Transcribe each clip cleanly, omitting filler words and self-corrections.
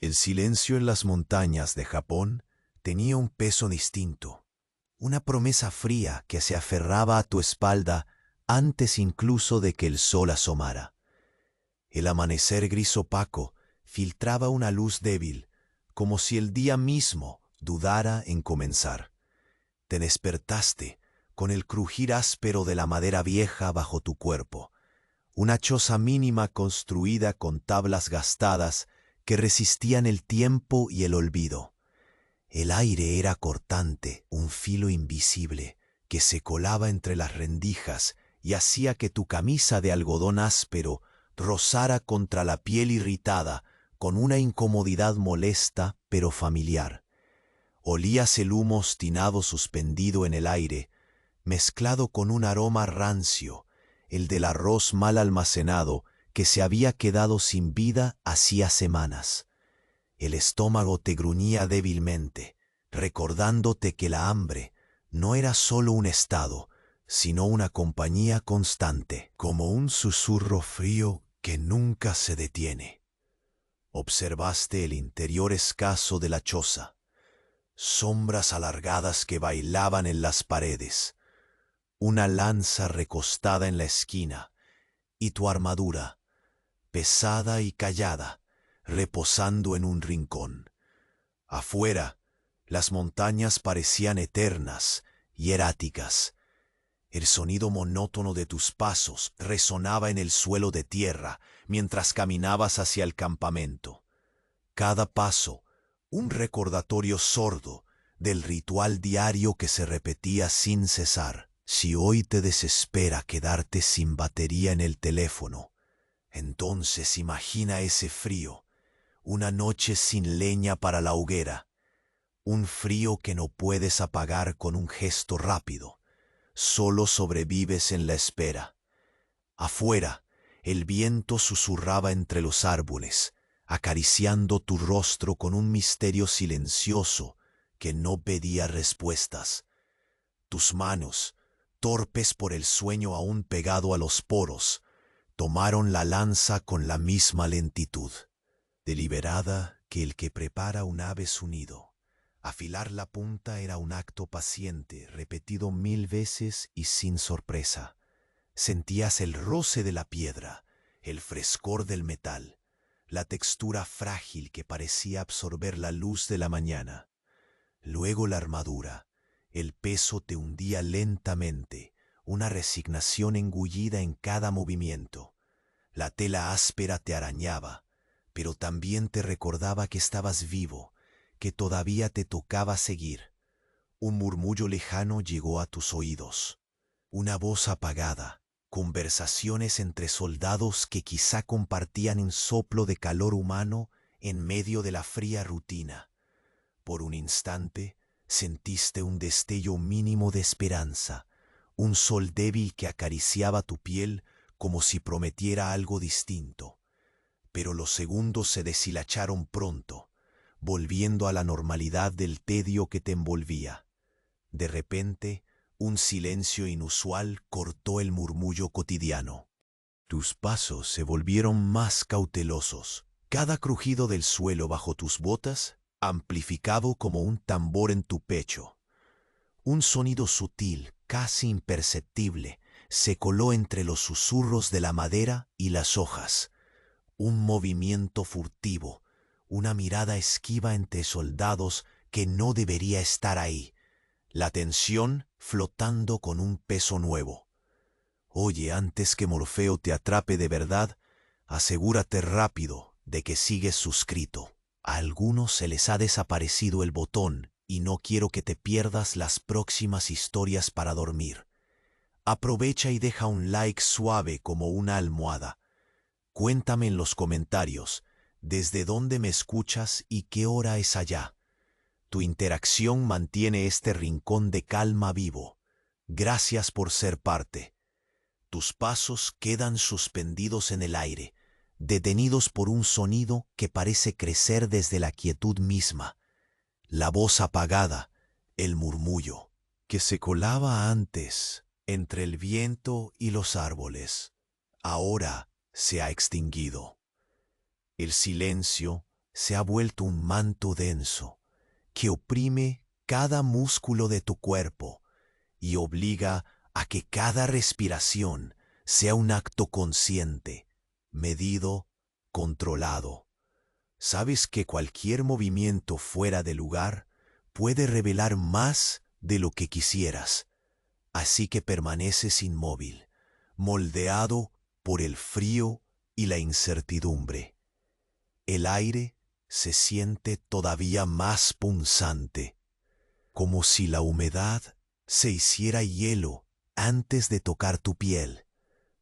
El silencio en las montañas de Japón tenía un peso distinto, una promesa fría que se aferraba a tu espalda antes incluso de que el sol asomara. El amanecer gris opaco filtraba una luz débil, como si el día mismo dudara en comenzar. Te despertaste con el crujir áspero de la madera vieja bajo tu cuerpo, una choza mínima construida con tablas gastadas que resistían el tiempo y el olvido. El aire era cortante, un filo invisible que se colaba entre las rendijas y hacía que tu camisa de algodón áspero rozara contra la piel irritada con una incomodidad molesta pero familiar. Olías el humo obstinado suspendido en el aire, mezclado con un aroma rancio, el del arroz mal almacenado que se había quedado sin vida hacía semanas. El estómago te gruñía débilmente, recordándote que la hambre no era solo un estado, sino una compañía constante, como un susurro frío que nunca se detiene. Observaste el interior escaso de la choza, sombras alargadas que bailaban en las paredes, una lanza recostada en la esquina, y tu armadura, pesada y callada, reposando en un rincón. Afuera, las montañas parecían eternas, hieráticas. El sonido monótono de tus pasos resonaba en el suelo de tierra mientras caminabas hacia el campamento. Cada paso, un recordatorio sordo del ritual diario que se repetía sin cesar. Si hoy te desespera quedarte sin batería en el teléfono, entonces imagina ese frío, una noche sin leña para la hoguera, un frío que no puedes apagar con un gesto rápido, solo sobrevives en la espera. Afuera, el viento susurraba entre los árboles, acariciando tu rostro con un misterio silencioso que no pedía respuestas. Tus manos, torpes por el sueño aún pegado a los poros, tomaron la lanza con la misma lentitud, deliberada que el que prepara un ave su nido. Afilar la punta era un acto paciente, repetido 1000 veces y sin sorpresa. Sentías el roce de la piedra, el frescor del metal, la textura frágil que parecía absorber la luz de la mañana. Luego la armadura, el peso te hundía lentamente, una resignación engullida en cada movimiento. La tela áspera te arañaba, pero también te recordaba que estabas vivo, que todavía te tocaba seguir. Un murmullo lejano llegó a tus oídos. Una voz apagada, conversaciones entre soldados que quizá compartían un soplo de calor humano en medio de la fría rutina. Por un instante sentiste un destello mínimo de esperanza, un sol débil que acariciaba tu piel como si prometiera algo distinto. Pero los segundos se deshilacharon pronto, volviendo a la normalidad del tedio que te envolvía. De repente, un silencio inusual cortó el murmullo cotidiano. Tus pasos se volvieron más cautelosos, cada crujido del suelo bajo tus botas amplificado como un tambor en tu pecho. Un sonido sutil, casi imperceptible, se coló entre los susurros de la madera y las hojas. Un movimiento furtivo, una mirada esquiva entre soldados que no debería estar ahí. La tensión flotando con un peso nuevo. Oye, antes que Morfeo te atrape de verdad, asegúrate rápido de que sigues suscrito. A algunos se les ha desaparecido el botón y no quiero que te pierdas las próximas historias para dormir. Aprovecha y deja un like suave como una almohada. Cuéntame en los comentarios desde dónde me escuchas y qué hora es allá. Tu interacción mantiene este rincón de calma vivo. Gracias por ser parte. Tus pasos quedan suspendidos en el aire, detenidos por un sonido que parece crecer desde la quietud misma. La voz apagada, el murmullo, que se colaba antes entre el viento y los árboles, ahora se ha extinguido. El silencio se ha vuelto un manto denso que oprime cada músculo de tu cuerpo y obliga a que cada respiración sea un acto consciente, medido, controlado. Sabes que cualquier movimiento fuera de lugar puede revelar más de lo que quisieras, así que permaneces inmóvil, moldeado por el frío y la incertidumbre. El aire se siente todavía más punzante, como si la humedad se hiciera hielo antes de tocar tu piel.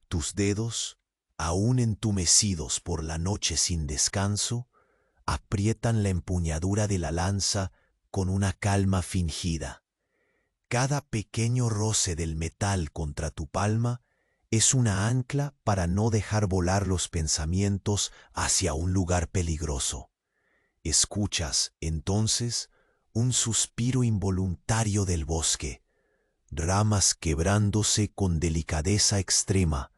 Tus dedos, aún entumecidos por la noche sin descanso, aprietan la empuñadura de la lanza con una calma fingida. Cada pequeño roce del metal contra tu palma es una ancla para no dejar volar los pensamientos hacia un lugar peligroso. Escuchas, entonces, un suspiro involuntario del bosque, ramas quebrándose con delicadeza extrema,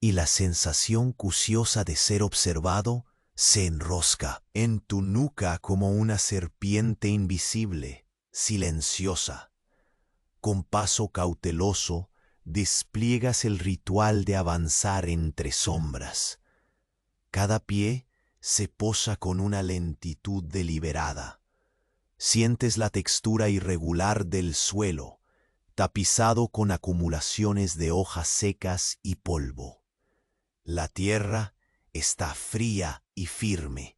y la sensación cuciosa de ser observado se enrosca en tu nuca como una serpiente invisible, silenciosa. Con paso cauteloso, despliegas el ritual de avanzar entre sombras. Cada pie se posa con una lentitud deliberada. Sientes la textura irregular del suelo, tapizado con acumulaciones de hojas secas y polvo. La tierra está fría y firme,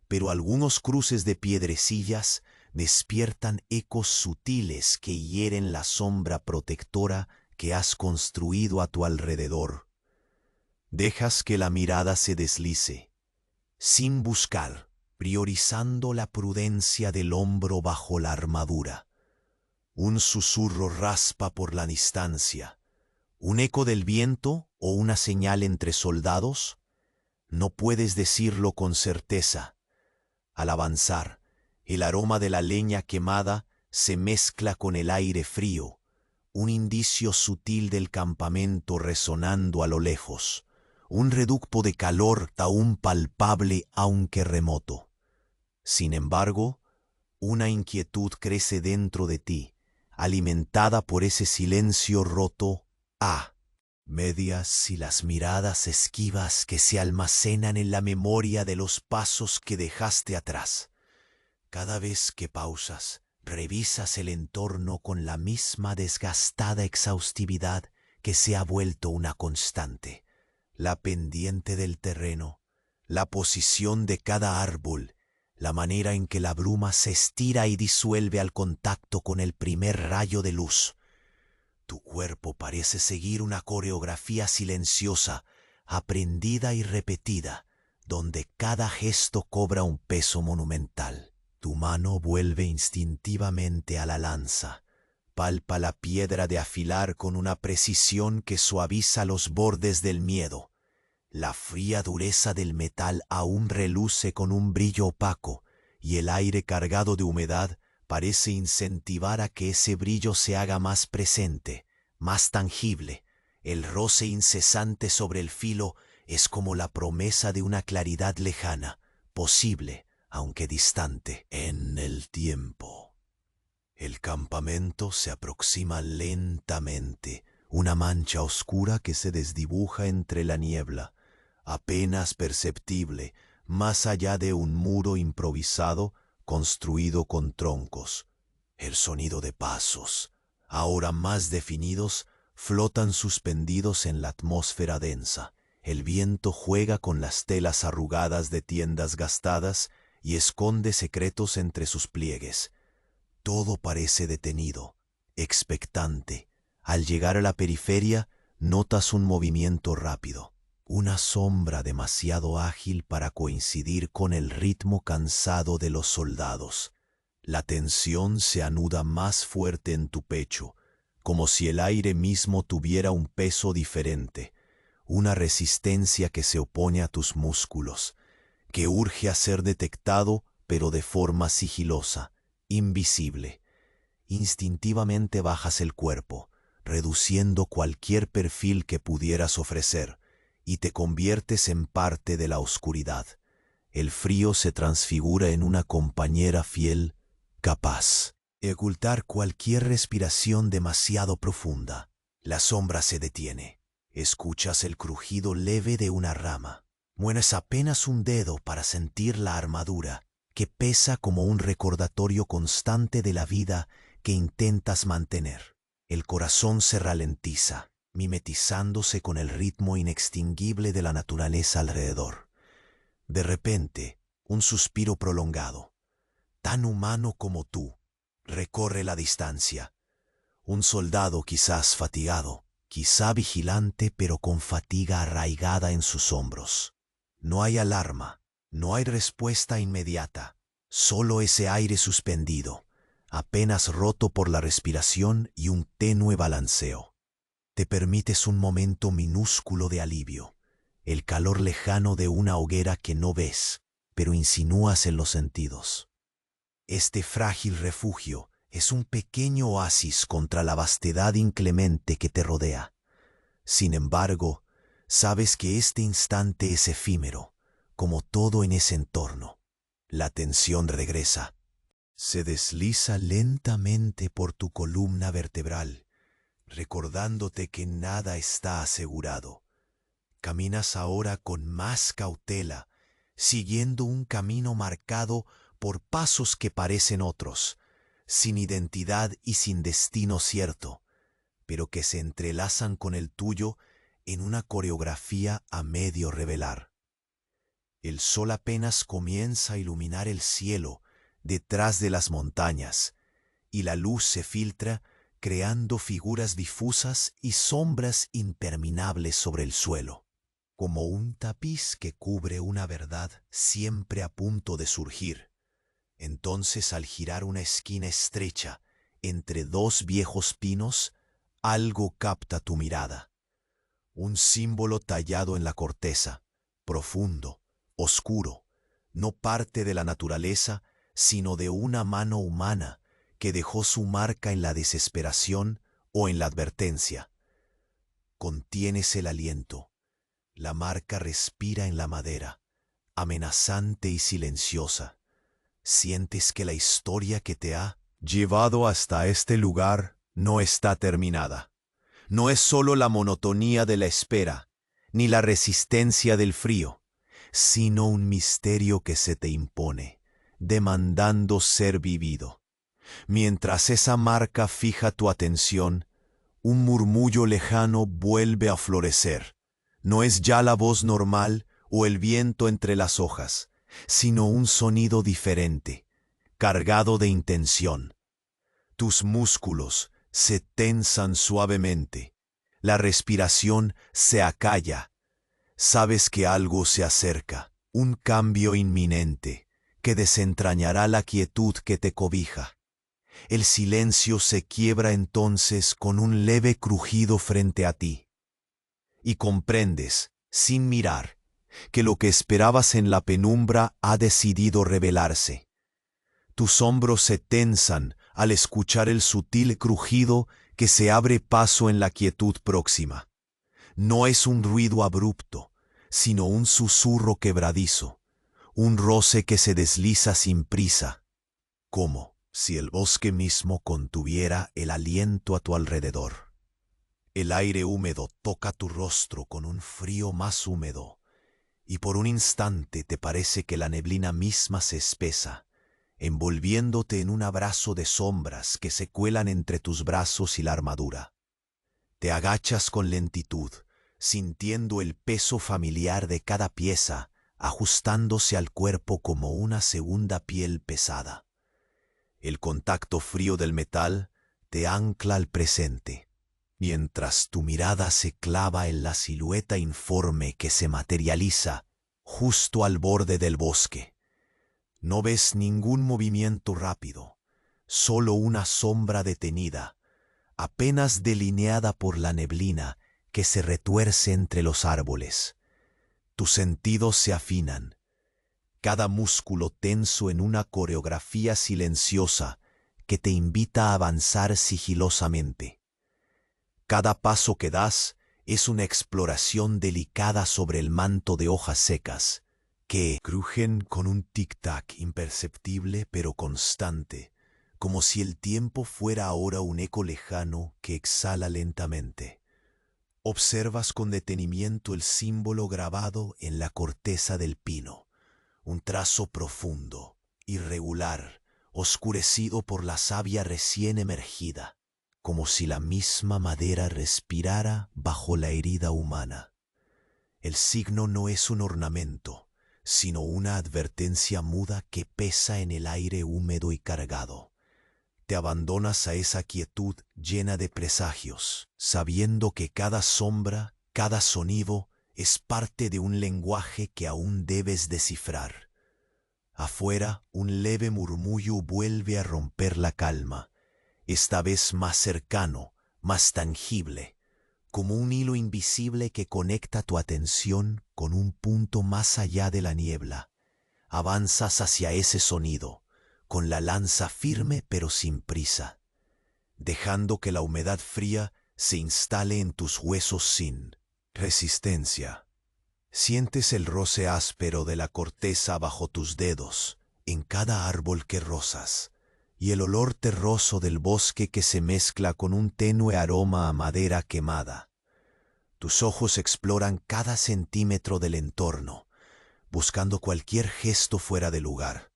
pero algunos cruces de piedrecillas despiertan ecos sutiles que hieren la sombra protectora que has construido a tu alrededor. Dejas que la mirada se deslice, sin buscar, priorizando la prudencia del hombro bajo la armadura. Un susurro raspa por la distancia, un eco del viento o una señal entre soldados. No puedes decirlo con certeza. Al avanzar, el aroma de la leña quemada se mezcla con el aire frío, un indicio sutil del campamento resonando a lo lejos, un reducto de calor aún palpable aunque remoto. Sin embargo, una inquietud crece dentro de ti, alimentada por ese silencio roto a medias y las miradas esquivas que se almacenan en la memoria de los pasos que dejaste atrás. Cada vez que pausas, revisas el entorno con la misma desgastada exhaustividad que se ha vuelto una constante. La pendiente del terreno, la posición de cada árbol, la manera en que la bruma se estira y disuelve al contacto con el primer rayo de luz. Tu cuerpo parece seguir una coreografía silenciosa, aprendida y repetida, donde cada gesto cobra un peso monumental. Tu mano vuelve instintivamente a la lanza, palpa la piedra de afilar con una precisión que suaviza los bordes del miedo. La fría dureza del metal aún reluce con un brillo opaco, y el aire cargado de humedad parece incentivar a que ese brillo se haga más presente, más tangible. El roce incesante sobre el filo es como la promesa de una claridad lejana, posible, aunque distante, en el tiempo. El campamento se aproxima lentamente, una mancha oscura que se desdibuja entre la niebla, apenas perceptible, más allá de un muro improvisado construido con troncos. El sonido de pasos, ahora más definidos, flotan suspendidos en la atmósfera densa. El viento juega con las telas arrugadas de tiendas gastadas y esconde secretos entre sus pliegues. Todo parece detenido, expectante. Al llegar a la periferia, notas un movimiento rápido, una sombra demasiado ágil para coincidir con el ritmo cansado de los soldados. La tensión se anuda más fuerte en tu pecho, como si el aire mismo tuviera un peso diferente, una resistencia que se opone a tus músculos, que urge a ser detectado, pero de forma sigilosa, invisible. Instintivamente bajas el cuerpo, reduciendo cualquier perfil que pudieras ofrecer, y te conviertes en parte de la oscuridad. el frío se transfigura en una compañera fiel, capaz de ocultar cualquier respiración demasiado profunda. La sombra se detiene. Escuchas el crujido leve de una rama. Mueves apenas un dedo para sentir la armadura, que pesa como un recordatorio constante de la vida que intentas mantener. El corazón se ralentiza, mimetizándose con el ritmo inextinguible de la naturaleza alrededor. De repente, un suspiro prolongado, tan humano como tú, recorre la distancia. Un soldado quizás fatigado, quizá vigilante, pero con fatiga arraigada en sus hombros. No hay alarma, no hay respuesta inmediata, solo ese aire suspendido, apenas roto por la respiración y un tenue balanceo. Te permites un momento minúsculo de alivio, el calor lejano de una hoguera que no ves, pero insinúas en los sentidos. Este frágil refugio es un pequeño oasis contra la vastedad inclemente que te rodea. Sin embargo, sabes que este instante es efímero, como todo en ese entorno. La tensión regresa. Se desliza lentamente por tu columna vertebral, recordándote que nada está asegurado. Caminas ahora con más cautela, siguiendo un camino marcado por pasos que parecen otros, sin identidad y sin destino cierto, pero que se entrelazan con el tuyo en una coreografía a medio revelar. El sol apenas comienza a iluminar el cielo detrás de las montañas, y la luz se filtra creando figuras difusas y sombras interminables sobre el suelo, como un tapiz que cubre una verdad siempre a punto de surgir. Entonces, al girar una esquina estrecha entre dos viejos pinos, algo capta tu mirada. Un símbolo tallado en la corteza, profundo, oscuro, no parte de la naturaleza, sino de una mano humana que dejó su marca en la desesperación o en la advertencia. Contienes el aliento. La marca respira en la madera, amenazante y silenciosa. Sientes que la historia que te ha llevado hasta este lugar no está terminada. No es solo la monotonía de la espera, ni la resistencia del frío, sino un misterio que se te impone, demandando ser vivido. Mientras esa marca fija tu atención, un murmullo lejano vuelve a florecer. No es ya la voz normal o el viento entre las hojas, sino un sonido diferente, cargado de intención. Tus músculos se tensan suavemente, la respiración se acalla. Sabes que algo se acerca, un cambio inminente, que desentrañará la quietud que te cobija. El silencio se quiebra entonces con un leve crujido frente a ti. Y comprendes, sin mirar, que lo que esperabas en la penumbra ha decidido revelarse. Tus hombros se tensan al escuchar el sutil crujido que se abre paso en la quietud próxima. No es un ruido abrupto, sino un susurro quebradizo, un roce que se desliza sin prisa, como si el bosque mismo contuviera el aliento a tu alrededor. El aire húmedo toca tu rostro con un frío más húmedo, y por un instante te parece que la neblina misma se espesa, envolviéndote en un abrazo de sombras que se cuelan entre tus brazos y la armadura. Te agachas con lentitud, sintiendo el peso familiar de cada pieza, ajustándose al cuerpo como una segunda piel pesada. El contacto frío del metal te ancla al presente, mientras tu mirada se clava en la silueta informe que se materializa justo al borde del bosque. No ves ningún movimiento rápido, solo una sombra detenida, apenas delineada por la neblina que se retuerce entre los árboles. Tus sentidos se afinan, cada músculo tenso en una coreografía silenciosa que te invita a avanzar sigilosamente. Cada paso que das es una exploración delicada sobre el manto de hojas secas que crujen con un tic-tac imperceptible pero constante, como si el tiempo fuera ahora un eco lejano que exhala lentamente. Observas con detenimiento el símbolo grabado en la corteza del pino, un trazo profundo, irregular, oscurecido por la savia recién emergida, como si la misma madera respirara bajo la herida humana. El signo no es un ornamento, sino una advertencia muda que pesa en el aire húmedo y cargado. Te abandonas a esa quietud llena de presagios, sabiendo que cada sombra, cada sonido, es parte de un lenguaje que aún debes descifrar. Afuera, un leve murmullo vuelve a romper la calma, esta vez más cercano, más tangible, como un hilo invisible que conecta tu atención con un punto más allá de la niebla. Avanzas hacia ese sonido, con la lanza firme pero sin prisa, dejando que la humedad fría se instale en tus huesos sin resistencia. Sientes el roce áspero de la corteza bajo tus dedos, en cada árbol que rozas, y el olor terroso del bosque que se mezcla con un tenue aroma a madera quemada. Tus ojos exploran cada centímetro del entorno, buscando cualquier gesto fuera de lugar,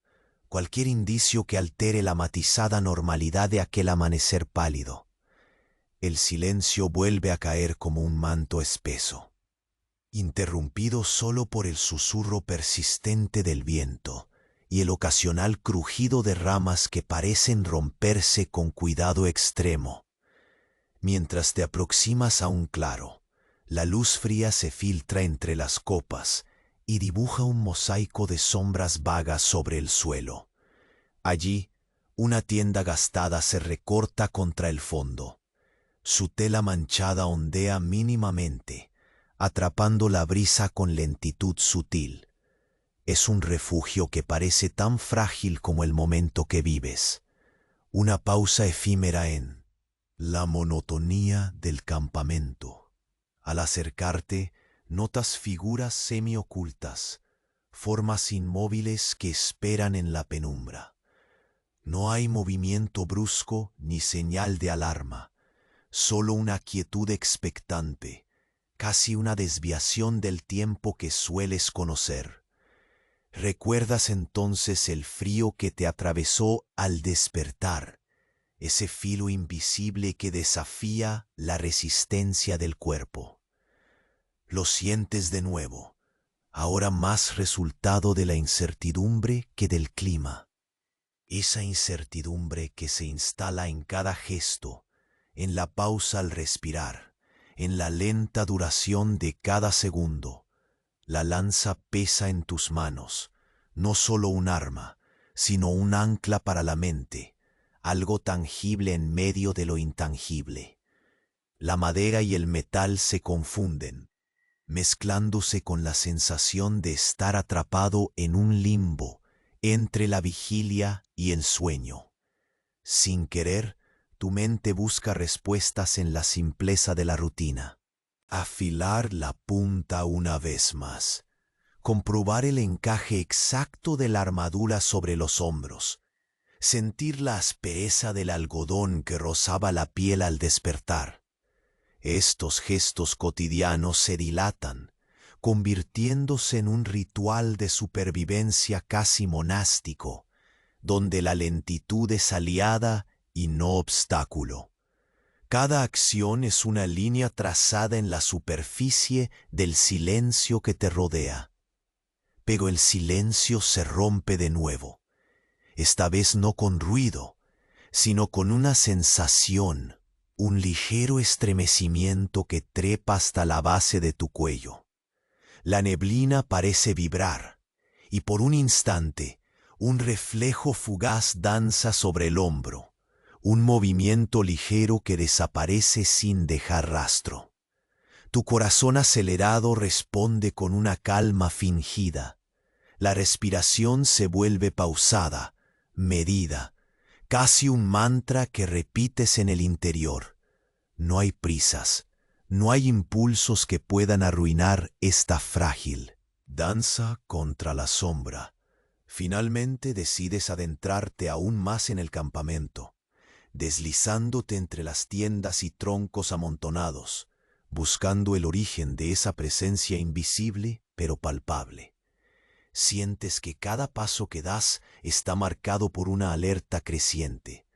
cualquier indicio que altere la matizada normalidad de aquel amanecer pálido. El silencio vuelve a caer como un manto espeso, interrumpido solo por el susurro persistente del viento y el ocasional crujido de ramas que parecen romperse con cuidado extremo. Mientras te aproximas a un claro, la luz fría se filtra entre las copas y dibuja un mosaico de sombras vagas sobre el suelo. Allí, una tienda gastada se recorta contra el fondo. Su tela manchada ondea mínimamente, atrapando la brisa con lentitud sutil. Es un refugio que parece tan frágil como el momento que vives. Una pausa efímera en la monotonía del campamento. Al acercarte, notas figuras semiocultas, formas inmóviles que esperan en la penumbra. No hay movimiento brusco ni señal de alarma, solo una quietud expectante, casi una desviación del tiempo que sueles conocer. Recuerdas entonces el frío que te atravesó al despertar, ese filo invisible que desafía la resistencia del cuerpo. Lo sientes de nuevo, ahora más resultado de la incertidumbre que del clima. Esa incertidumbre que se instala en cada gesto, en la pausa al respirar, en la lenta duración de cada segundo. La lanza pesa en tus manos, no solo un arma, sino un ancla para la mente, algo tangible en medio de lo intangible. La madera y el metal se confunden, mezclándose con la sensación de estar atrapado en un limbo entre la vigilia y el sueño. Sin querer, tu mente busca respuestas en la simpleza de la rutina. Afilar la punta una vez más, comprobar el encaje exacto de la armadura sobre los hombros, sentir la aspereza del algodón que rozaba la piel al despertar. Estos gestos cotidianos se dilatan, convirtiéndose en un ritual de supervivencia casi monástico, donde la lentitud es aliada y no obstáculo. Cada acción es una línea trazada en la superficie del silencio que te rodea. Pero el silencio se rompe de nuevo, esta vez no con ruido, sino con una sensación, un ligero estremecimiento que trepa hasta la base de tu cuello. La neblina parece vibrar, y por un instante, un reflejo fugaz danza sobre el hombro, un movimiento ligero que desaparece sin dejar rastro. Tu corazón acelerado responde con una calma fingida. La respiración se vuelve pausada, medida, casi un mantra que repites en el interior. No hay prisas, no hay impulsos que puedan arruinar esta frágil Danza contra la sombra. Finalmente decides adentrarte aún más en el campamento, deslizándote entre las tiendas y troncos amontonados, buscando el origen de esa presencia invisible pero palpable. Sientes que cada paso que das está marcado por una alerta creciente,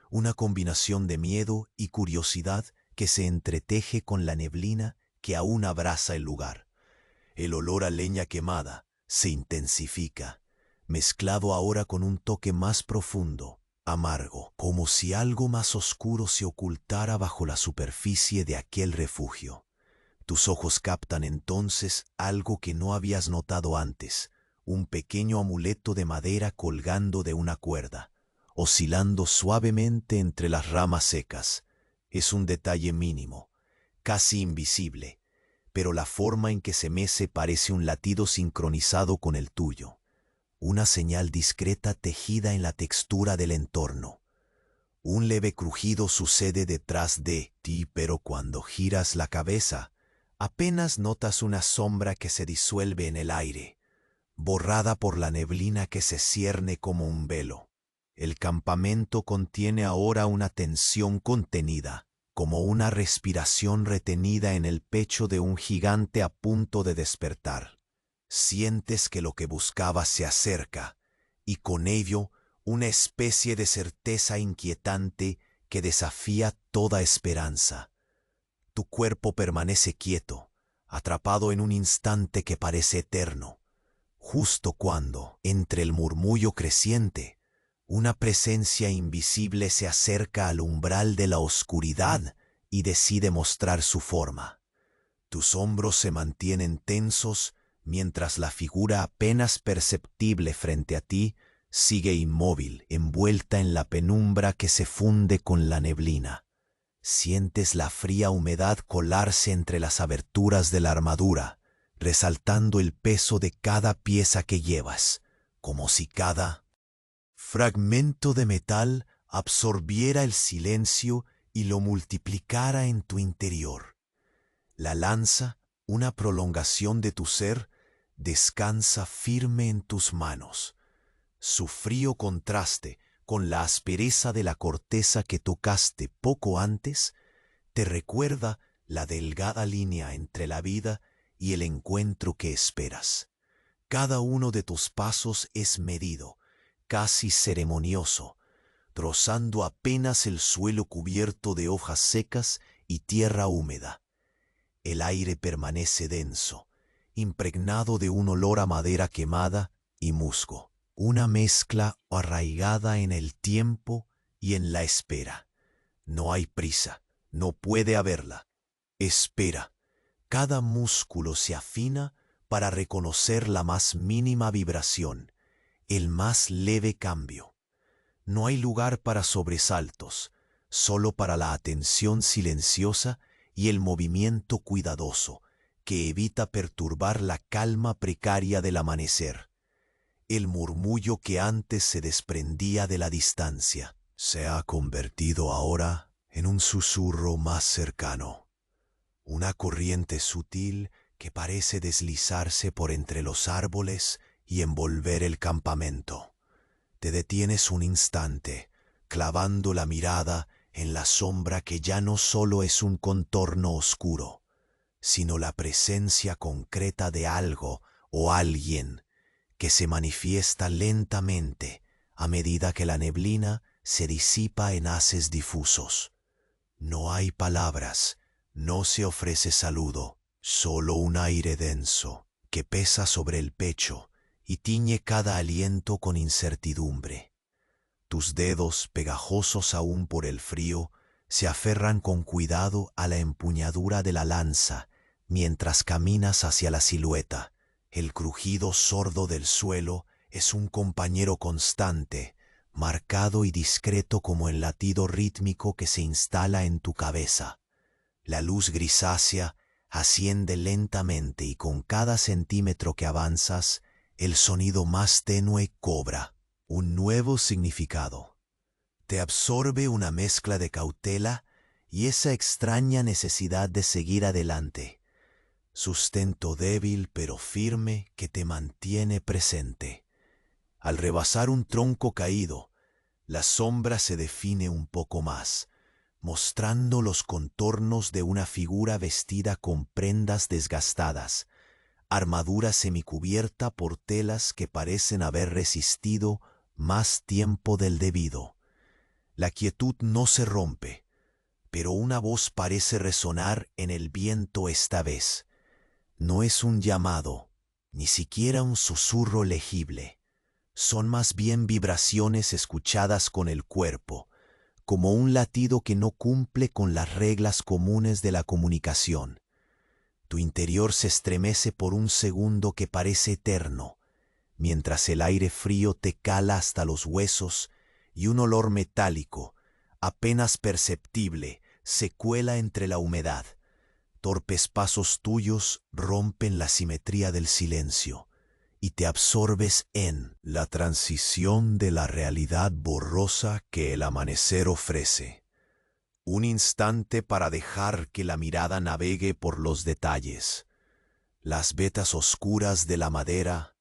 una combinación de miedo y curiosidad que se entreteje con la neblina que aún abraza el lugar. El olor a leña quemada se intensifica, mezclado ahora con un toque más profundo, amargo, como si algo más oscuro se ocultara bajo la superficie de aquel refugio. Tus ojos captan entonces algo que no habías notado antes, un pequeño amuleto de madera colgando de una cuerda, oscilando suavemente entre las ramas secas. Es un detalle mínimo, casi invisible, pero la forma en que se mece parece un latido sincronizado con el tuyo, una señal discreta tejida en la textura del entorno. Un leve crujido sucede detrás de ti, pero cuando giras la cabeza, apenas notas una sombra que se disuelve en el aire, borrada por la neblina que se cierne como un velo. El campamento contiene ahora una tensión contenida, como una respiración retenida en el pecho de un gigante a punto de despertar. Sientes que lo que buscabas se acerca, y con ello una especie de certeza inquietante que desafía toda esperanza. Tu cuerpo permanece quieto, atrapado en un instante que parece eterno, justo cuando, entre el murmullo creciente, una presencia invisible se acerca al umbral de la oscuridad y decide mostrar su forma. Tus hombros se mantienen tensos mientras la figura apenas perceptible frente a ti sigue inmóvil, envuelta en la penumbra que se funde con la neblina. Sientes la fría humedad colarse entre las aberturas de la armadura, resaltando el peso de cada pieza que llevas, como si cada fragmento de metal absorbiera el silencio y lo multiplicara en tu interior. La lanza, una prolongación de tu ser, descansa firme en tus manos. Su frío contraste con la aspereza de la corteza que tocaste poco antes te recuerda la delgada línea entre la vida y el encuentro que esperas. Cada uno de tus pasos es medido, casi ceremonioso, rozando apenas el suelo cubierto de hojas secas y tierra húmeda. El aire permanece denso, impregnado de un olor a madera quemada y musgo, una mezcla arraigada en el tiempo y en la espera. No hay prisa, no puede haberla. Espera. Cada músculo se afina para reconocer la más mínima vibración, el más leve cambio. No hay lugar para sobresaltos, solo para la atención silenciosa y el movimiento cuidadoso que evita perturbar la calma precaria del amanecer. El murmullo que antes se desprendía de la distancia se ha convertido ahora en un susurro más cercano, una corriente sutil que parece deslizarse por entre los árboles y envolver el campamento. Te detienes un instante, clavando la mirada en la sombra que ya no solo es un contorno oscuro, sino la presencia concreta de algo o alguien que se manifiesta lentamente a medida que la neblina se disipa en haces difusos. No hay palabras, no se ofrece saludo, solo un aire denso que pesa sobre el pecho y tiñe cada aliento con incertidumbre. Tus dedos, pegajosos aún por el frío, se aferran con cuidado a la empuñadura de la lanza mientras caminas hacia la silueta. El crujido sordo del suelo es un compañero constante, marcado y discreto como el latido rítmico que se instala en tu cabeza. La luz grisácea asciende lentamente y con cada centímetro que avanzas, el sonido más tenue cobra un nuevo significado. Te absorbe una mezcla de cautela y esa extraña necesidad de seguir adelante. sustento débil pero firme que te mantiene presente. Al rebasar un tronco caído, la sombra se define un poco más, mostrando los contornos de una figura vestida con prendas desgastadas, armadura semicubierta por telas que parecen haber resistido más tiempo del debido. La quietud no se rompe, pero una voz parece resonar en el viento esta vez. No es un llamado, ni siquiera un susurro legible. Son más bien vibraciones escuchadas con el cuerpo, como un latido que no cumple con las reglas comunes de la comunicación. Tu interior se estremece por un segundo que parece eterno, mientras el aire frío te cala hasta los huesos y un olor metálico, apenas perceptible, se cuela entre la humedad. Torpes pasos tuyos rompen la simetría del silencio y te absorbes en la transición de la realidad borrosa que el amanecer ofrece. Un instante para dejar que la mirada navegue por los detalles, las vetas oscuras de la madera,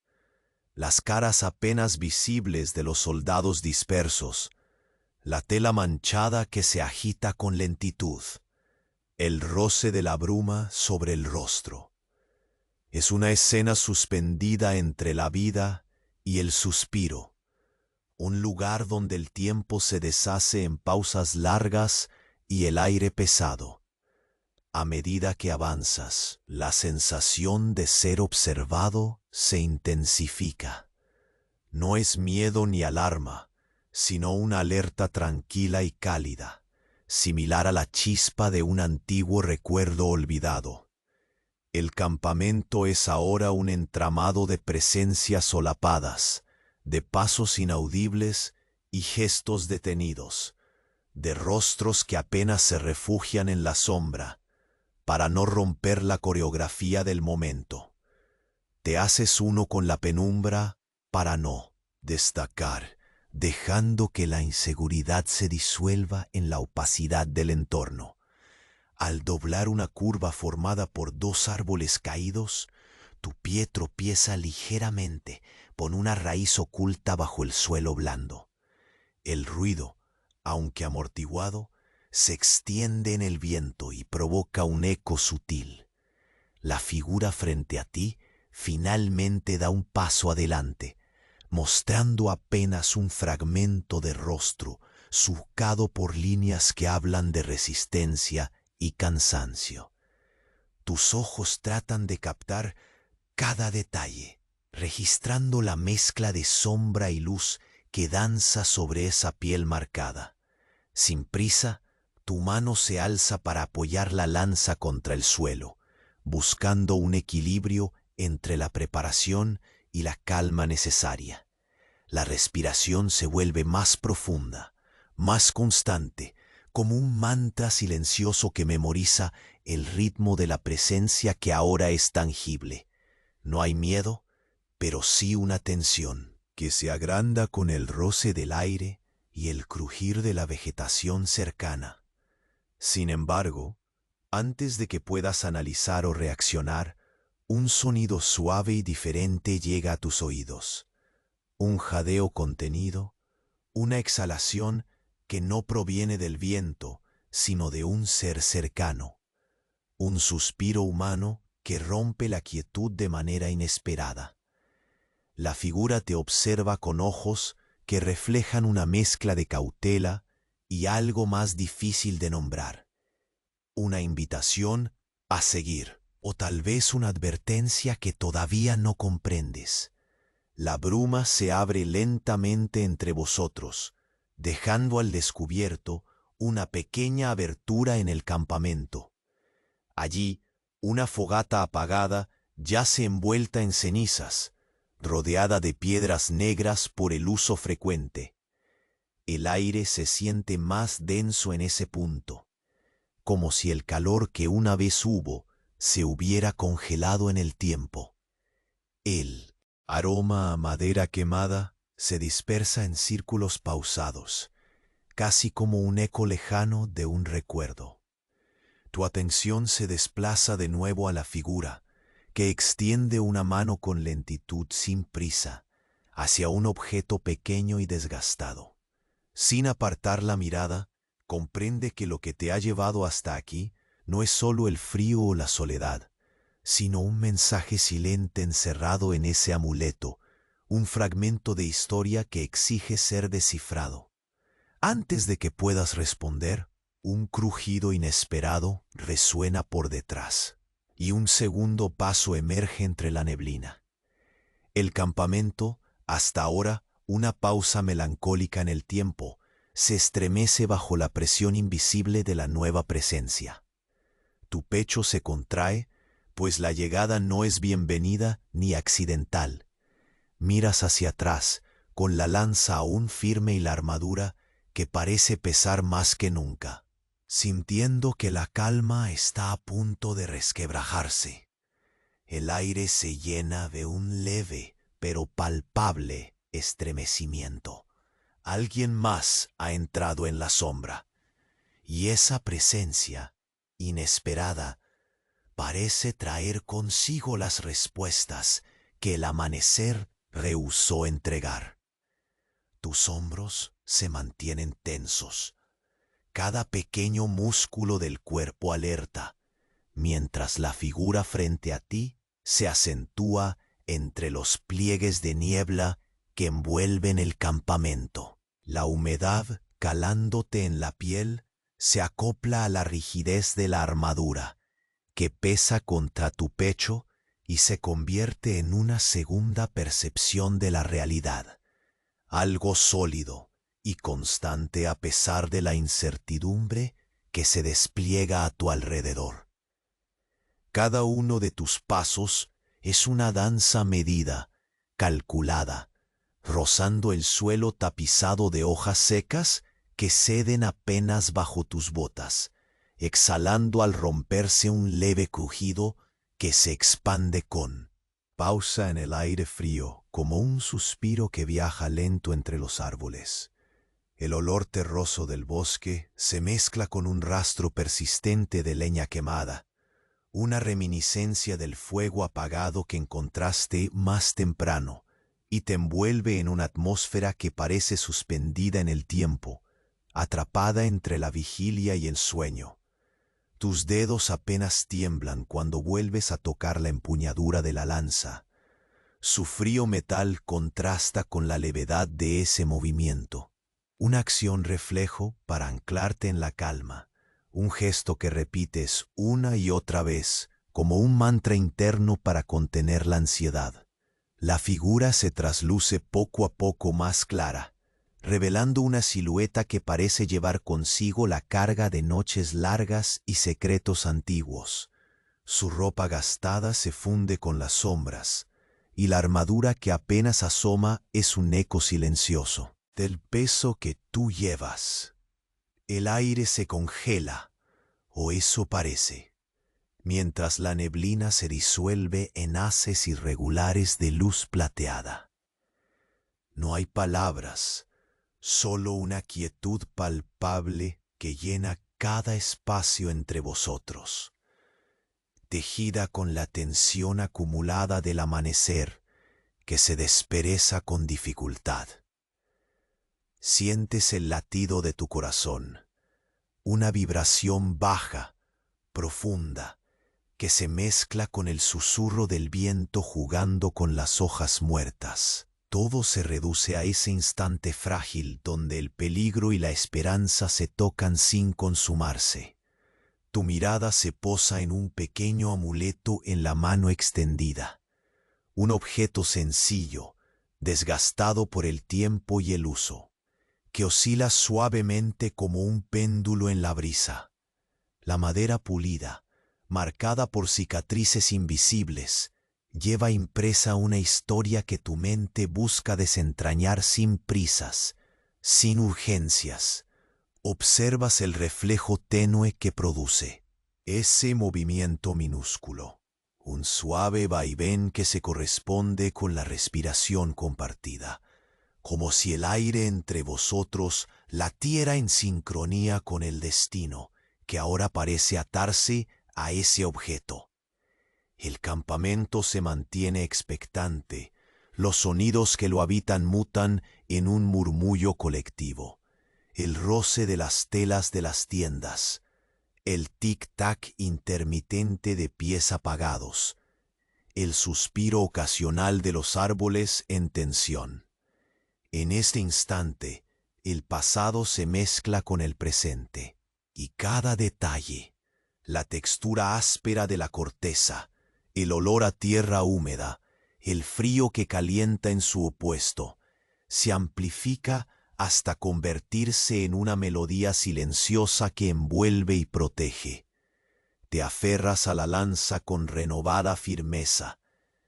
las caras apenas visibles de los soldados dispersos, la tela manchada que se agita con lentitud, el roce de la bruma sobre el rostro. Es una escena suspendida entre la vida y el suspiro, un lugar donde el tiempo se deshace en pausas largas y el aire pesado. A medida que avanzas, la sensación de ser observado se intensifica. No es miedo ni alarma, sino una alerta tranquila y cálida, similar a la chispa de un antiguo recuerdo olvidado. El campamento es ahora un entramado de presencias solapadas, de pasos inaudibles y gestos detenidos, de rostros que apenas se refugian en la sombra, para no romper la coreografía del momento. Te haces uno con la penumbra para no destacar, dejando que la inseguridad se disuelva en la opacidad del entorno. Al doblar una curva formada por dos árboles caídos, tu pie tropieza ligeramente con una raíz oculta bajo el suelo blando. El ruido, aunque amortiguado, se extiende en el viento y provoca un eco sutil. La figura frente a ti finalmente da un paso adelante, mostrando apenas un fragmento de rostro surcado por líneas que hablan de resistencia y cansancio. Tus ojos tratan de captar cada detalle, registrando la mezcla de sombra y luz que danza sobre esa piel marcada. Sin prisa, tu mano se alza para apoyar la lanza contra el suelo, buscando un equilibrio entre la preparación y la calma necesaria. La respiración se vuelve más profunda, más constante, como un mantra silencioso que memoriza el ritmo de la presencia que ahora es tangible. No hay miedo, pero sí una tensión que se agranda con el roce del aire y el crujir de la vegetación cercana. Sin embargo, antes de que puedas analizar o reaccionar, un sonido suave y diferente llega a tus oídos. Un jadeo contenido, una exhalación que no proviene del viento, sino de un ser cercano. Un suspiro humano que rompe la quietud de manera inesperada. La figura te observa con ojos que reflejan una mezcla de cautela y algo más difícil de nombrar. Una invitación a seguir, o tal vez una advertencia que todavía no comprendes. La bruma se abre lentamente entre vosotros, dejando al descubierto una pequeña abertura en el campamento. Allí, una fogata apagada yace envuelta en cenizas, rodeada de piedras negras por el uso frecuente. El aire se siente más denso en ese punto, como si el calor que una vez hubo se hubiera congelado en el tiempo. El aroma a madera quemada se dispersa en círculos pausados, casi como un eco lejano de un recuerdo. Tu atención se desplaza de nuevo a la figura, que extiende una mano con lentitud sin prisa hacia un objeto pequeño y desgastado. Sin apartar la mirada, comprende que lo que te ha llevado hasta aquí no es solo el frío o la soledad, sino un mensaje silente encerrado en ese amuleto, un fragmento de historia que exige ser descifrado. Antes de que puedas responder, un crujido inesperado resuena por detrás, y un segundo paso emerge entre la neblina. El campamento, hasta ahora una pausa melancólica en el tiempo, se estremece bajo la presión invisible de la nueva presencia. Tu pecho se contrae, pues la llegada no es bienvenida ni accidental. Miras hacia atrás, con la lanza aún firme y la armadura que parece pesar más que nunca, sintiendo que la calma está a punto de resquebrajarse. El aire se llena de un leve pero palpable estremecimiento. Alguien más ha entrado en la sombra, y esa presencia, inesperada, parece traer consigo las respuestas que el amanecer rehusó entregar. Tus hombros se mantienen tensos, cada pequeño músculo del cuerpo alerta, mientras la figura frente a ti se acentúa entre los pliegues de niebla que envuelven el campamento. La humedad, calándote en la piel, se acopla a la rigidez de la armadura, que pesa contra tu pecho y se convierte en una segunda percepción de la realidad, algo sólido y constante a pesar de la incertidumbre que se despliega a tu alrededor. Cada uno de tus pasos es una danza medida, calculada, rozando el suelo tapizado de hojas secas que ceden apenas bajo tus botas, exhalando al romperse un leve crujido que se expande con pausa en el aire frío, como un suspiro que viaja lento entre los árboles. El olor terroso del bosque se mezcla con un rastro persistente de leña quemada, una reminiscencia del fuego apagado que encontraste más temprano, y te envuelve en una atmósfera que parece suspendida en el tiempo, atrapada entre la vigilia y el sueño. Tus dedos apenas tiemblan cuando vuelves a tocar la empuñadura de la lanza. Su frío metal contrasta con la levedad de ese movimiento. Una acción reflejo para anclarte en la calma, un gesto que repites una y otra vez, como un mantra interno para contener la ansiedad. La figura se trasluce poco a poco más clara, revelando una silueta que parece llevar consigo la carga de noches largas y secretos antiguos. Su ropa gastada se funde con las sombras, y la armadura que apenas asoma es un eco silencioso del peso que tú llevas. El aire se congela, o eso parece, mientras la neblina se disuelve en haces irregulares de luz plateada. No hay palabras, solo una quietud palpable que llena cada espacio entre vosotros, tejida con la tensión acumulada del amanecer que se despereza con dificultad. Sientes el latido de tu corazón, una vibración baja, profunda, que se mezcla con el susurro del viento jugando con las hojas muertas. Todo se reduce a ese instante frágil donde el peligro y la esperanza se tocan sin consumarse. Tu mirada se posa en un pequeño amuleto en la mano extendida, un objeto sencillo, desgastado por el tiempo y el uso, que oscila suavemente como un péndulo en la brisa. La madera pulida, marcada por cicatrices invisibles, lleva impresa una historia que tu mente busca desentrañar sin prisas, sin urgencias. Observas el reflejo tenue que produce, ese movimiento minúsculo, un suave vaivén que se corresponde con la respiración compartida, como si el aire entre vosotros latiera en sincronía con el destino que ahora parece atarse a ese objeto. El campamento se mantiene expectante. Los sonidos que lo habitan mutan en un murmullo colectivo. El roce de las telas de las tiendas. El tic-tac intermitente de pies apagados. El suspiro ocasional de los árboles en tensión. En este instante, el pasado se mezcla con el presente. Y cada detalle, la textura áspera de la corteza, el olor a tierra húmeda, el frío que calienta en su opuesto, se amplifica hasta convertirse en una melodía silenciosa que envuelve y protege. Te aferras a la lanza con renovada firmeza,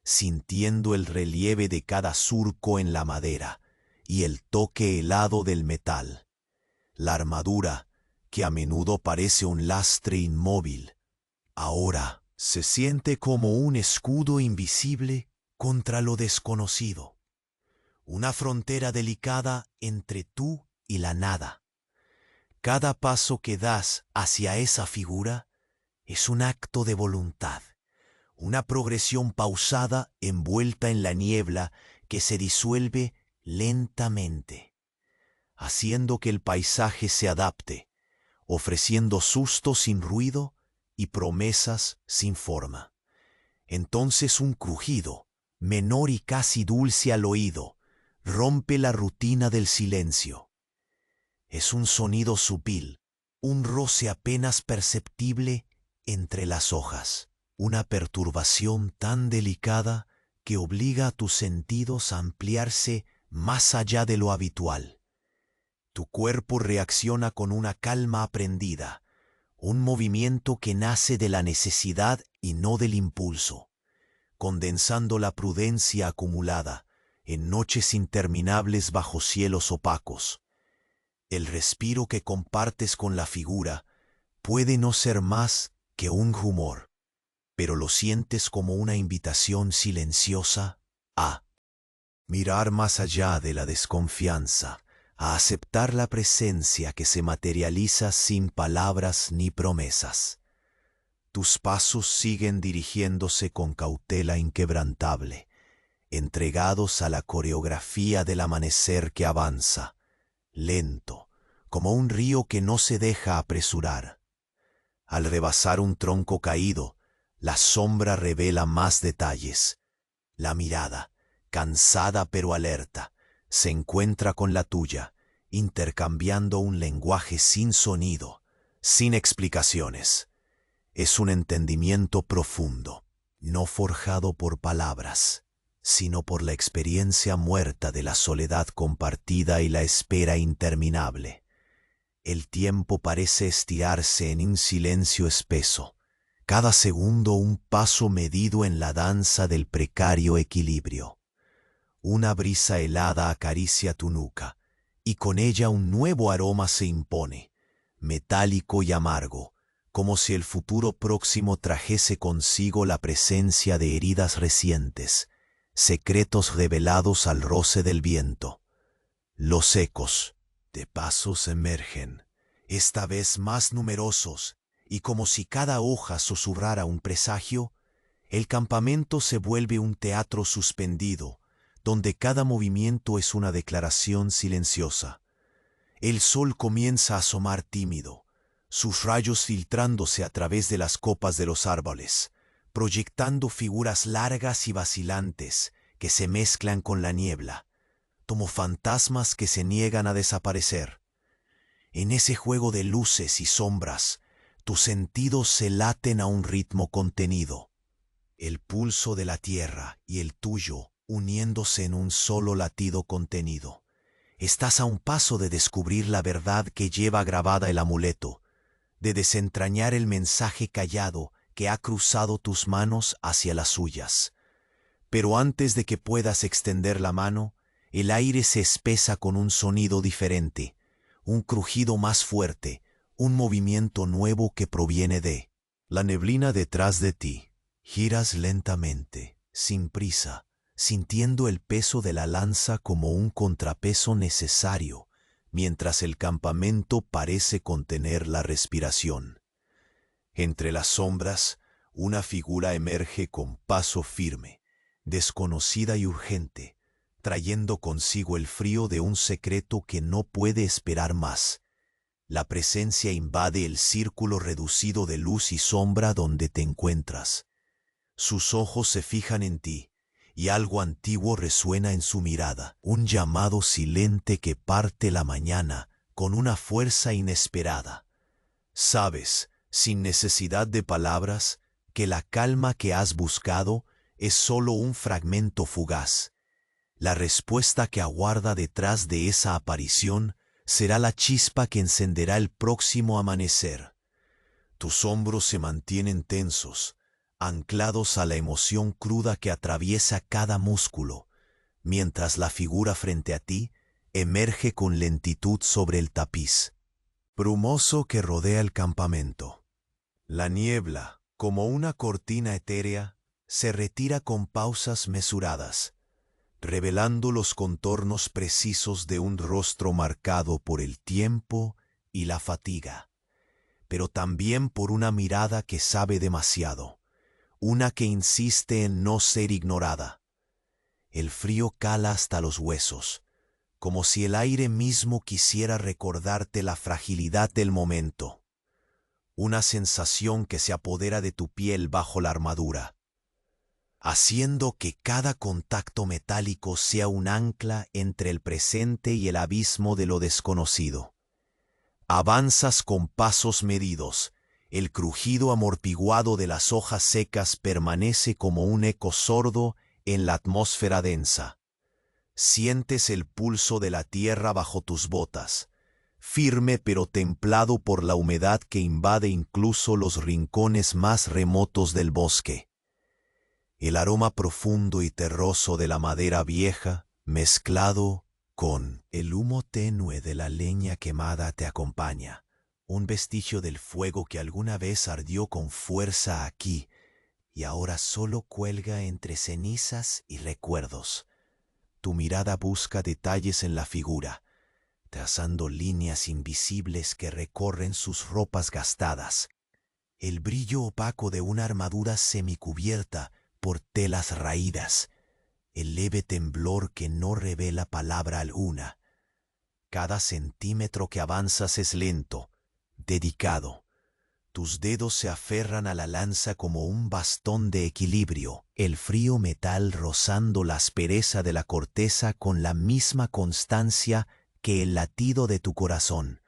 sintiendo el relieve de cada surco en la madera y el toque helado del metal. La armadura, que a menudo parece un lastre inmóvil, ahora se siente como un escudo invisible contra lo desconocido. Una frontera delicada entre tú y la nada. Cada paso que das hacia esa figura es un acto de voluntad, una progresión pausada envuelta en la niebla que se disuelve lentamente, haciendo que el paisaje se adapte, ofreciendo sustos sin ruido y promesas sin forma. Entonces un crujido, menor y casi dulce al oído, rompe la rutina del silencio. Es un sonido sutil, un roce apenas perceptible entre las hojas, una perturbación tan delicada que obliga a tus sentidos a ampliarse más allá de lo habitual. Tu cuerpo reacciona con una calma aprendida, un movimiento que nace de la necesidad y no del impulso, condensando la prudencia acumulada en noches interminables bajo cielos opacos. El respiro que compartes con la figura puede no ser más que un rumor, pero lo sientes como una invitación silenciosa a mirar más allá de la desconfianza, a aceptar la presencia que se materializa sin palabras ni promesas. Tus pasos siguen dirigiéndose con cautela inquebrantable, entregados a la coreografía del amanecer que avanza, lento, como un río que no se deja apresurar. Al rebasar un tronco caído, la sombra revela más detalles. La mirada, cansada pero alerta, se encuentra con la tuya, intercambiando un lenguaje sin sonido, sin explicaciones. Es un entendimiento profundo, no forjado por palabras, sino por la experiencia muerta de la soledad compartida y la espera interminable. El tiempo parece estirarse en un silencio espeso, cada segundo un paso medido en la danza del precario equilibrio. Una brisa helada acaricia tu nuca, y con ella un nuevo aroma se impone, metálico y amargo, como si el futuro próximo trajese consigo la presencia de heridas recientes, secretos revelados al roce del viento. Los ecos de pasos emergen, esta vez más numerosos, y como si cada hoja susurrara un presagio, el campamento se vuelve un teatro suspendido, donde cada movimiento es una declaración silenciosa. El sol comienza a asomar tímido, sus rayos filtrándose a través de las copas de los árboles, proyectando figuras largas y vacilantes que se mezclan con la niebla, como fantasmas que se niegan a desaparecer. En ese juego de luces y sombras, tus sentidos se laten a un ritmo contenido, el pulso de la tierra y el tuyo uniéndose en un solo latido contenido. Estás a un paso de descubrir la verdad que lleva grabada el amuleto, de desentrañar el mensaje callado que ha cruzado tus manos hacia las suyas. Pero antes de que puedas extender la mano, el aire se espesa con un sonido diferente, un crujido más fuerte, un movimiento nuevo que proviene de la neblina detrás de ti. Giras lentamente, sin prisa, sintiendo el peso de la lanza como un contrapeso necesario, mientras el campamento parece contener la respiración. Entre las sombras, una figura emerge con paso firme, desconocida y urgente, trayendo consigo el frío de un secreto que no puede esperar más. La presencia invade el círculo reducido de luz y sombra donde te encuentras. Sus ojos se fijan en ti, y algo antiguo resuena en su mirada, un llamado silente que parte la mañana con una fuerza inesperada. Sabes, sin necesidad de palabras, que la calma que has buscado es solo un fragmento fugaz. La respuesta que aguarda detrás de esa aparición será la chispa que encenderá el próximo amanecer. Tus hombros se mantienen tensos, anclados a la emoción cruda que atraviesa cada músculo, mientras la figura frente a ti emerge con lentitud sobre el tapiz brumoso que rodea el campamento. La niebla, como una cortina etérea, se retira con pausas mesuradas, revelando los contornos precisos de un rostro marcado por el tiempo y la fatiga, pero también por una mirada que sabe demasiado, una que insiste en no ser ignorada. El frío cala hasta los huesos, como si el aire mismo quisiera recordarte la fragilidad del momento. Una sensación que se apodera de tu piel bajo la armadura, haciendo que cada contacto metálico sea un ancla entre el presente y el abismo de lo desconocido. Avanzas con pasos medidos, el crujido amortiguado de las hojas secas permanece como un eco sordo en la atmósfera densa. Sientes el pulso de la tierra bajo tus botas, firme pero templado por la humedad que invade incluso los rincones más remotos del bosque. El aroma profundo y terroso de la madera vieja, mezclado con el humo tenue de la leña quemada, te acompaña, un vestigio del fuego que alguna vez ardió con fuerza aquí y ahora solo cuelga entre cenizas y recuerdos. Tu mirada busca detalles en la figura, trazando líneas invisibles que recorren sus ropas gastadas. El brillo opaco de una armadura semicubierta por telas raídas, el leve temblor que no revela palabra alguna. Cada centímetro que avanzas es lento, dedicado. Tus dedos se aferran a la lanza como un bastón de equilibrio, el frío metal rozando la aspereza de la corteza con la misma constancia que el latido de tu corazón.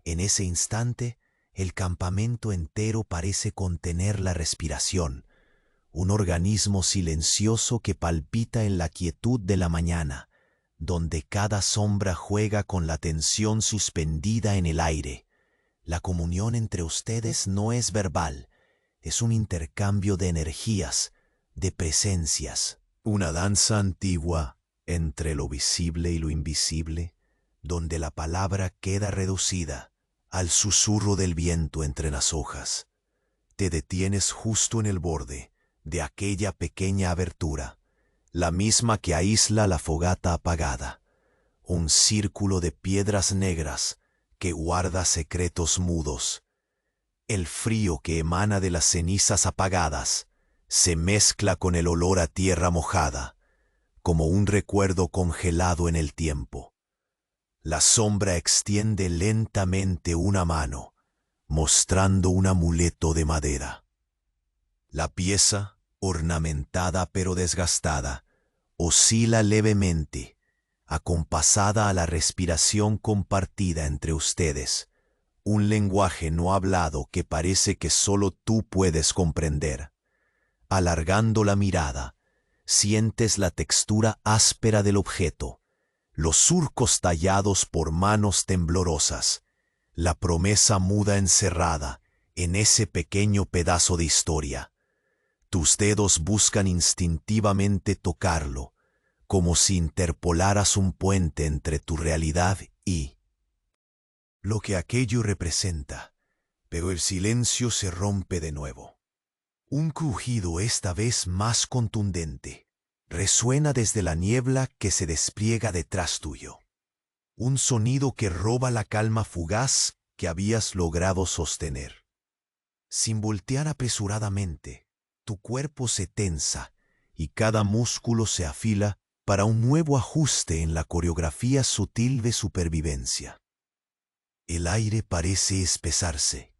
En ese instante, el campamento entero parece contener la respiración, un organismo silencioso que palpita en la quietud de la mañana, donde cada sombra juega con la tensión suspendida en el aire. La comunión entre ustedes no es verbal, es un intercambio de energías, de presencias, una danza antigua entre lo visible y lo invisible, donde la palabra queda reducida al susurro del viento entre las hojas. Te detienes justo en el borde de aquella pequeña abertura, la misma que aísla la fogata apagada, un círculo de piedras negras que guarda secretos mudos. El frío que emana de las cenizas apagadas se mezcla con el olor a tierra mojada, como un recuerdo congelado en el tiempo. La sombra extiende lentamente una mano, mostrando un amuleto de madera. La pieza, ornamentada pero desgastada, oscila levemente, acompasada a la respiración compartida entre ustedes, un lenguaje no hablado que parece que solo tú puedes comprender. Alargando la mirada, sientes la textura áspera del objeto, los surcos tallados por manos temblorosas, la promesa muda encerrada en ese pequeño pedazo de historia. Tus dedos buscan instintivamente tocarlo, como si interpolaras un puente entre tu realidad y lo que aquello representa, pero el silencio se rompe de nuevo. Un crujido esta vez más contundente resuena desde la niebla que se despliega detrás tuyo. Un sonido que roba la calma fugaz que habías logrado sostener. Sin voltear apresuradamente, tu cuerpo se tensa y cada músculo se afila para un nuevo ajuste en la coreografía sutil de supervivencia. El aire parece espesarse,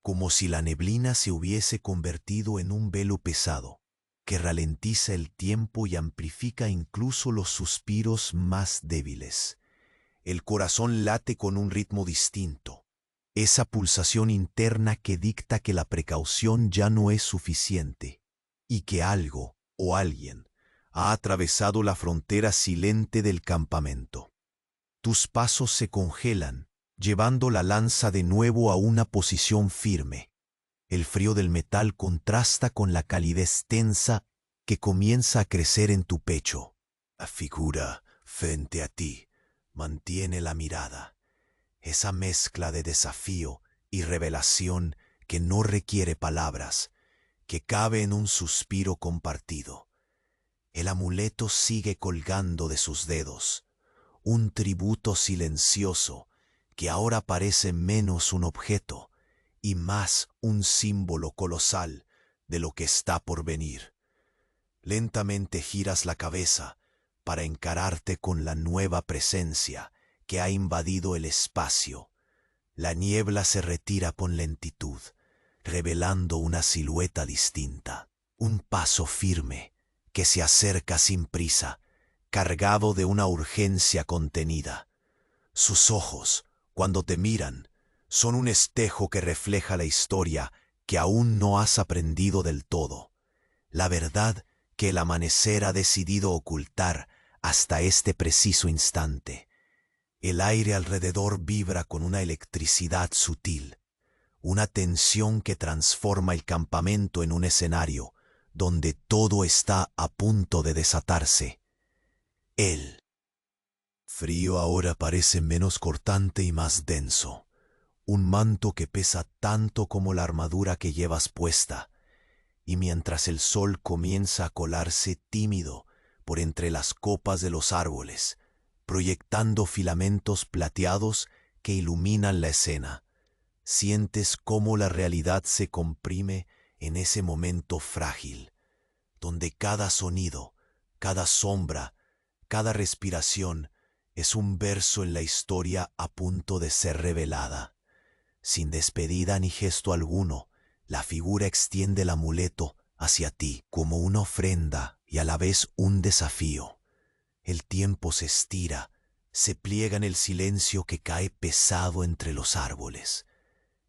como si la neblina se hubiese convertido en un velo pesado, que ralentiza el tiempo y amplifica incluso los suspiros más débiles. El corazón late con un ritmo distinto, esa pulsación interna que dicta que la precaución ya no es suficiente y que algo o alguien ha atravesado la frontera silente del campamento. Tus pasos se congelan, llevando la lanza de nuevo a una posición firme. El frío del metal contrasta con la calidez tensa que comienza a crecer en tu pecho. La figura frente a ti mantiene la mirada, esa mezcla de desafío y revelación que no requiere palabras, que cabe en un suspiro compartido. El amuleto sigue colgando de sus dedos, un tributo silencioso que ahora parece menos un objeto y más un símbolo colosal de lo que está por venir. Lentamente giras la cabeza para encararte con la nueva presencia que ha invadido el espacio. La niebla se retira con lentitud, revelando una silueta distinta, un paso firme que se acerca sin prisa, cargado de una urgencia contenida. Sus ojos, cuando te miran, son un espejo que refleja la historia que aún no has aprendido del todo, la verdad que el amanecer ha decidido ocultar hasta este preciso instante. El aire alrededor vibra con una electricidad sutil, una tensión que transforma el campamento en un escenario donde todo está a punto de desatarse. El frío ahora parece menos cortante y más denso, un manto que pesa tanto como la armadura que llevas puesta, y mientras el sol comienza a colarse tímido por entre las copas de los árboles, proyectando filamentos plateados que iluminan la escena, sientes cómo la realidad se comprime en ese momento frágil, donde cada sonido, cada sombra, cada respiración es un verso en la historia a punto de ser revelada. Sin despedida ni gesto alguno, la figura extiende el amuleto hacia ti como una ofrenda y a la vez un desafío. El tiempo se estira, se pliega en el silencio que cae pesado entre los árboles,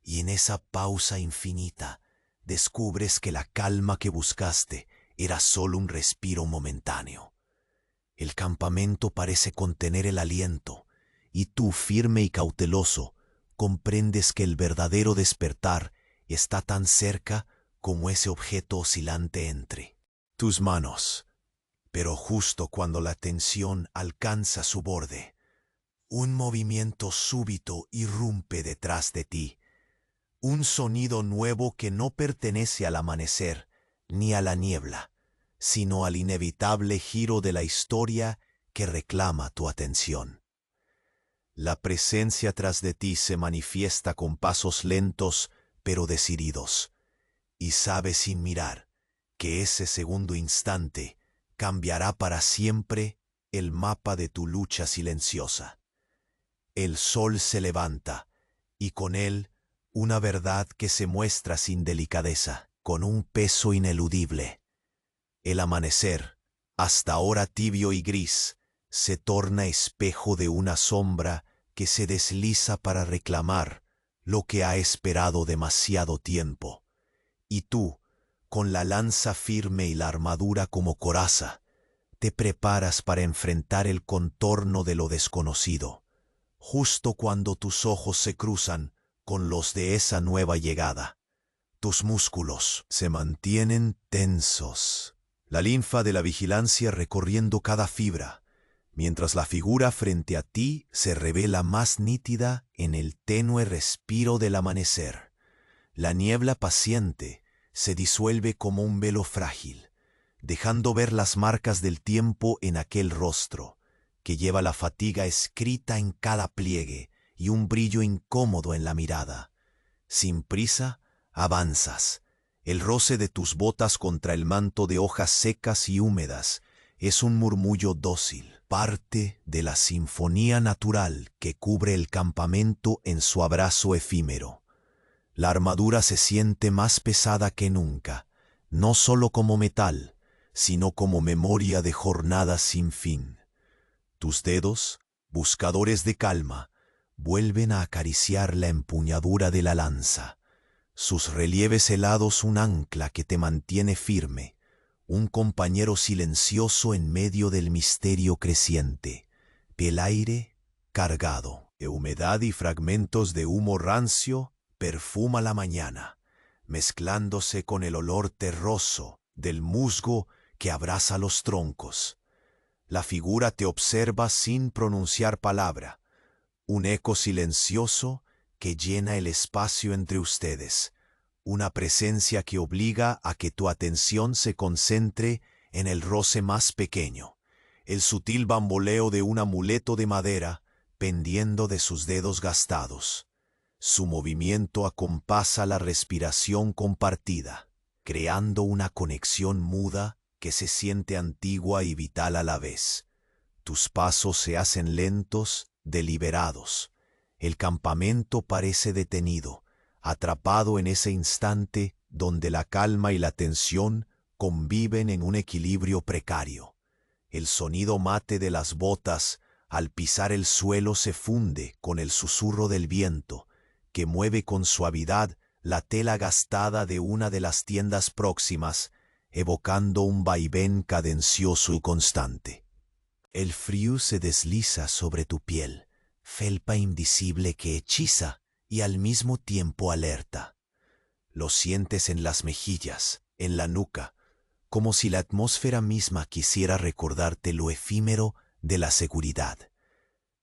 y en esa pausa infinita descubres que la calma que buscaste era solo un respiro momentáneo. El campamento parece contener el aliento, y tú, firme y cauteloso, comprendes que el verdadero despertar está tan cerca como ese objeto oscilante entre tus manos. Pero justo cuando la tensión alcanza su borde, un movimiento súbito irrumpe detrás de ti, un sonido nuevo que no pertenece al amanecer ni a la niebla, sino al inevitable giro de la historia que reclama tu atención. La presencia tras de ti se manifiesta con pasos lentos pero decididos, y sabes sin mirar que ese segundo instante cambiará para siempre el mapa de tu lucha silenciosa. El sol se levanta, y con él una verdad que se muestra sin delicadeza, con un peso ineludible. El amanecer, hasta ahora tibio y gris, se torna espejo de una sombra que se desliza para reclamar lo que ha esperado demasiado tiempo. Y tú, con la lanza firme y la armadura como coraza, te preparas para enfrentar el contorno de lo desconocido, justo cuando tus ojos se cruzan con los de esa nueva llegada. Tus músculos se mantienen tensos, la linfa de la vigilancia recorriendo cada fibra, mientras la figura frente a ti se revela más nítida en el tenue respiro del amanecer. La niebla paciente se disuelve como un velo frágil, dejando ver las marcas del tiempo en aquel rostro, que lleva la fatiga escrita en cada pliegue y un brillo incómodo en la mirada. Sin prisa, Avanzas. El roce de tus botas contra el manto de hojas secas y húmedas es un murmullo dócil, parte de la sinfonía natural que cubre el campamento en su abrazo efímero. La armadura se siente más pesada que nunca, no solo como metal, sino como memoria de jornadas sin fin. Tus dedos, buscadores de calma, vuelven a acariciar la empuñadura de la lanza. Sus relieves helados un ancla que te mantiene firme, un compañero silencioso en medio del misterio creciente. El aire, cargado de humedad y fragmentos de humo rancio, perfuma la mañana, mezclándose con el olor terroso del musgo que abraza los troncos. La figura te observa sin pronunciar palabra, un eco silencioso que llena el espacio entre ustedes, una presencia que obliga a que tu atención se concentre en el roce más pequeño, el sutil bamboleo de un amuleto de madera pendiendo de sus dedos gastados. Su movimiento acompasa la respiración compartida, creando una conexión muda que se siente antigua y vital a la vez. Tus pasos se hacen lentos, deliberados. El campamento parece detenido, atrapado en ese instante donde la calma y la tensión conviven en un equilibrio precario. El sonido mate de las botas al pisar el suelo se funde con el susurro del viento, que mueve con suavidad la tela gastada de una de las tiendas próximas, evocando un vaivén cadencioso y constante. El frío se desliza sobre tu piel, felpa invisible que hechiza y al mismo tiempo alerta. Lo sientes en las mejillas, en la nuca, como si la atmósfera misma quisiera recordarte lo efímero de la seguridad.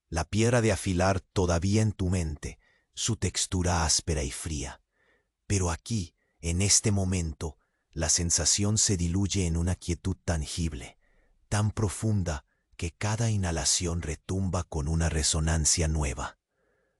La piedra de afilar todavía en tu mente, su textura áspera y fría. Pero aquí, en este momento, la sensación se diluye en una quietud tangible, tan profunda que cada inhalación retumba con una resonancia nueva.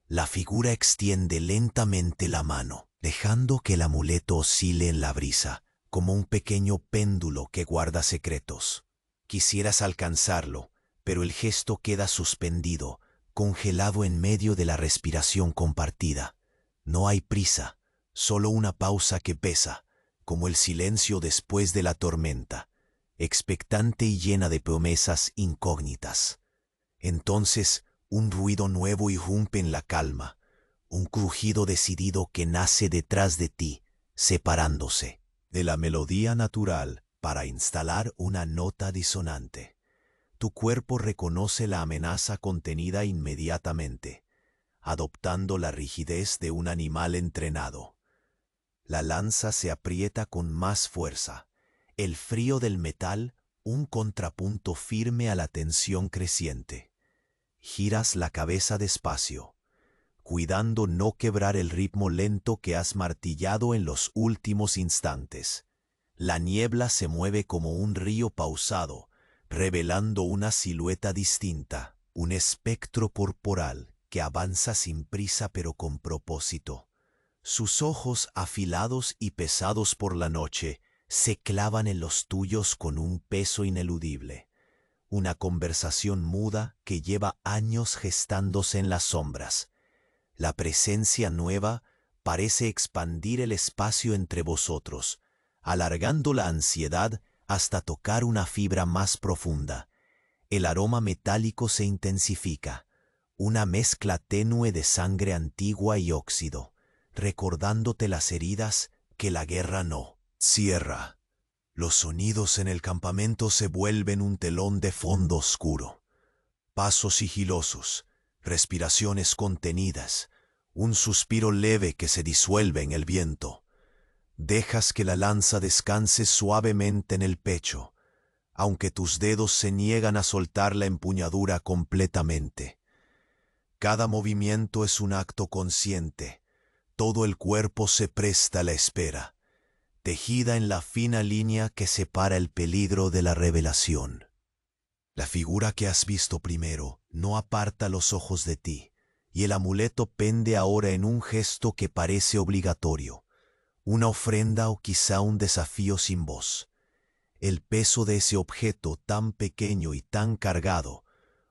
La figura extiende lentamente la mano, dejando que el amuleto oscile en la brisa, como un pequeño péndulo que guarda secretos. Quisieras alcanzarlo, pero el gesto queda suspendido, congelado en medio de la respiración compartida. No hay prisa, solo una pausa que pesa, como el silencio después de la tormenta, expectante y llena de promesas incógnitas. Entonces, un ruido nuevo irrumpe en la calma, un crujido decidido que nace detrás de ti, separándose de la melodía natural para instalar una nota disonante. Tu cuerpo reconoce la amenaza contenida inmediatamente, adoptando la rigidez de un animal entrenado. La lanza se aprieta con más fuerza, el frío del metal un contrapunto firme a la tensión creciente. Giras la cabeza despacio, cuidando no quebrar el ritmo lento que has martillado en los últimos instantes. La niebla se mueve como un río pausado, revelando una silueta distinta, un espectro corporal que avanza sin prisa pero con propósito. Sus ojos afilados y pesados por la noche se clavan en los tuyos con un peso ineludible. Una conversación muda que lleva años gestándose en las sombras. La presencia nueva parece expandir el espacio entre vosotros, alargando la ansiedad hasta tocar una fibra más profunda. El aroma metálico se intensifica, una mezcla tenue de sangre antigua y óxido, recordándote las heridas que la guerra no cierra. Los sonidos en el campamento se vuelven un telón de fondo oscuro. Pasos sigilosos, respiraciones contenidas, un suspiro leve que se disuelve en el viento. Dejas que la lanza descanse suavemente en el pecho, aunque tus dedos se niegan a soltar la empuñadura completamente. Cada movimiento es un acto consciente, todo el cuerpo se presta a la espera, tejida en la fina línea que separa el peligro de la revelación. La figura que has visto primero no aparta los ojos de ti, y el amuleto pende ahora en un gesto que parece obligatorio, una ofrenda o quizá un desafío sin voz. El peso de ese objeto tan pequeño y tan cargado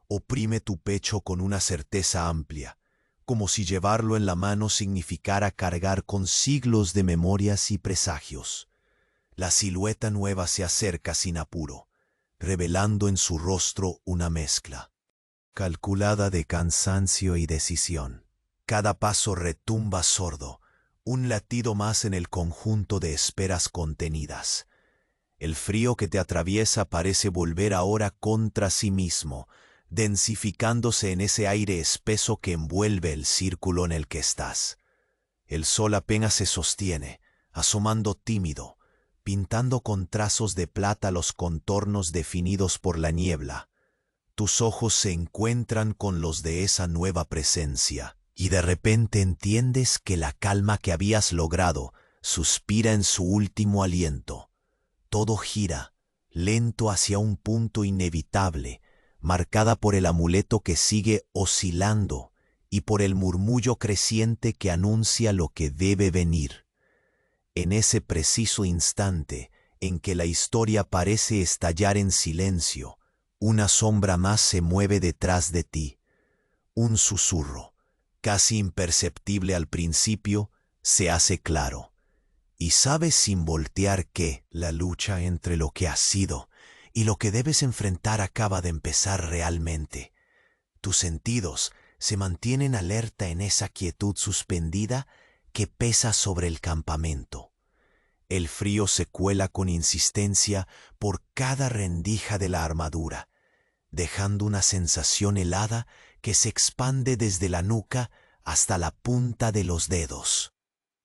oprime tu pecho con una certeza amplia, como si llevarlo en la mano significara cargar con siglos de memorias y presagios. La silueta nueva se acerca sin apuro, revelando en su rostro una mezcla calculada de cansancio y decisión. Cada paso retumba sordo, un latido más en el conjunto de esperas contenidas. El frío que te atraviesa parece volver ahora contra sí mismo, densificándose en ese aire espeso que envuelve el círculo en el que estás. El sol apenas se sostiene, asomando tímido, pintando con trazos de plata los contornos definidos por la niebla. Tus ojos se encuentran con los de esa nueva presencia, y de repente entiendes que la calma que habías logrado suspira en su último aliento. Todo gira, lento hacia un punto inevitable, marcada por el amuleto que sigue oscilando y por el murmullo creciente que anuncia lo que debe venir. En ese preciso instante en que la historia parece estallar en silencio, una sombra más se mueve detrás de ti. Un susurro, casi imperceptible al principio, se hace claro. Y sabes sin voltear que la lucha entre lo que has sido y lo que debes enfrentar acaba de empezar realmente. Tus sentidos se mantienen alerta en esa quietud suspendida que pesa sobre el campamento. El frío se cuela con insistencia por cada rendija de la armadura, dejando una sensación helada que se expande desde la nuca hasta la punta de los dedos.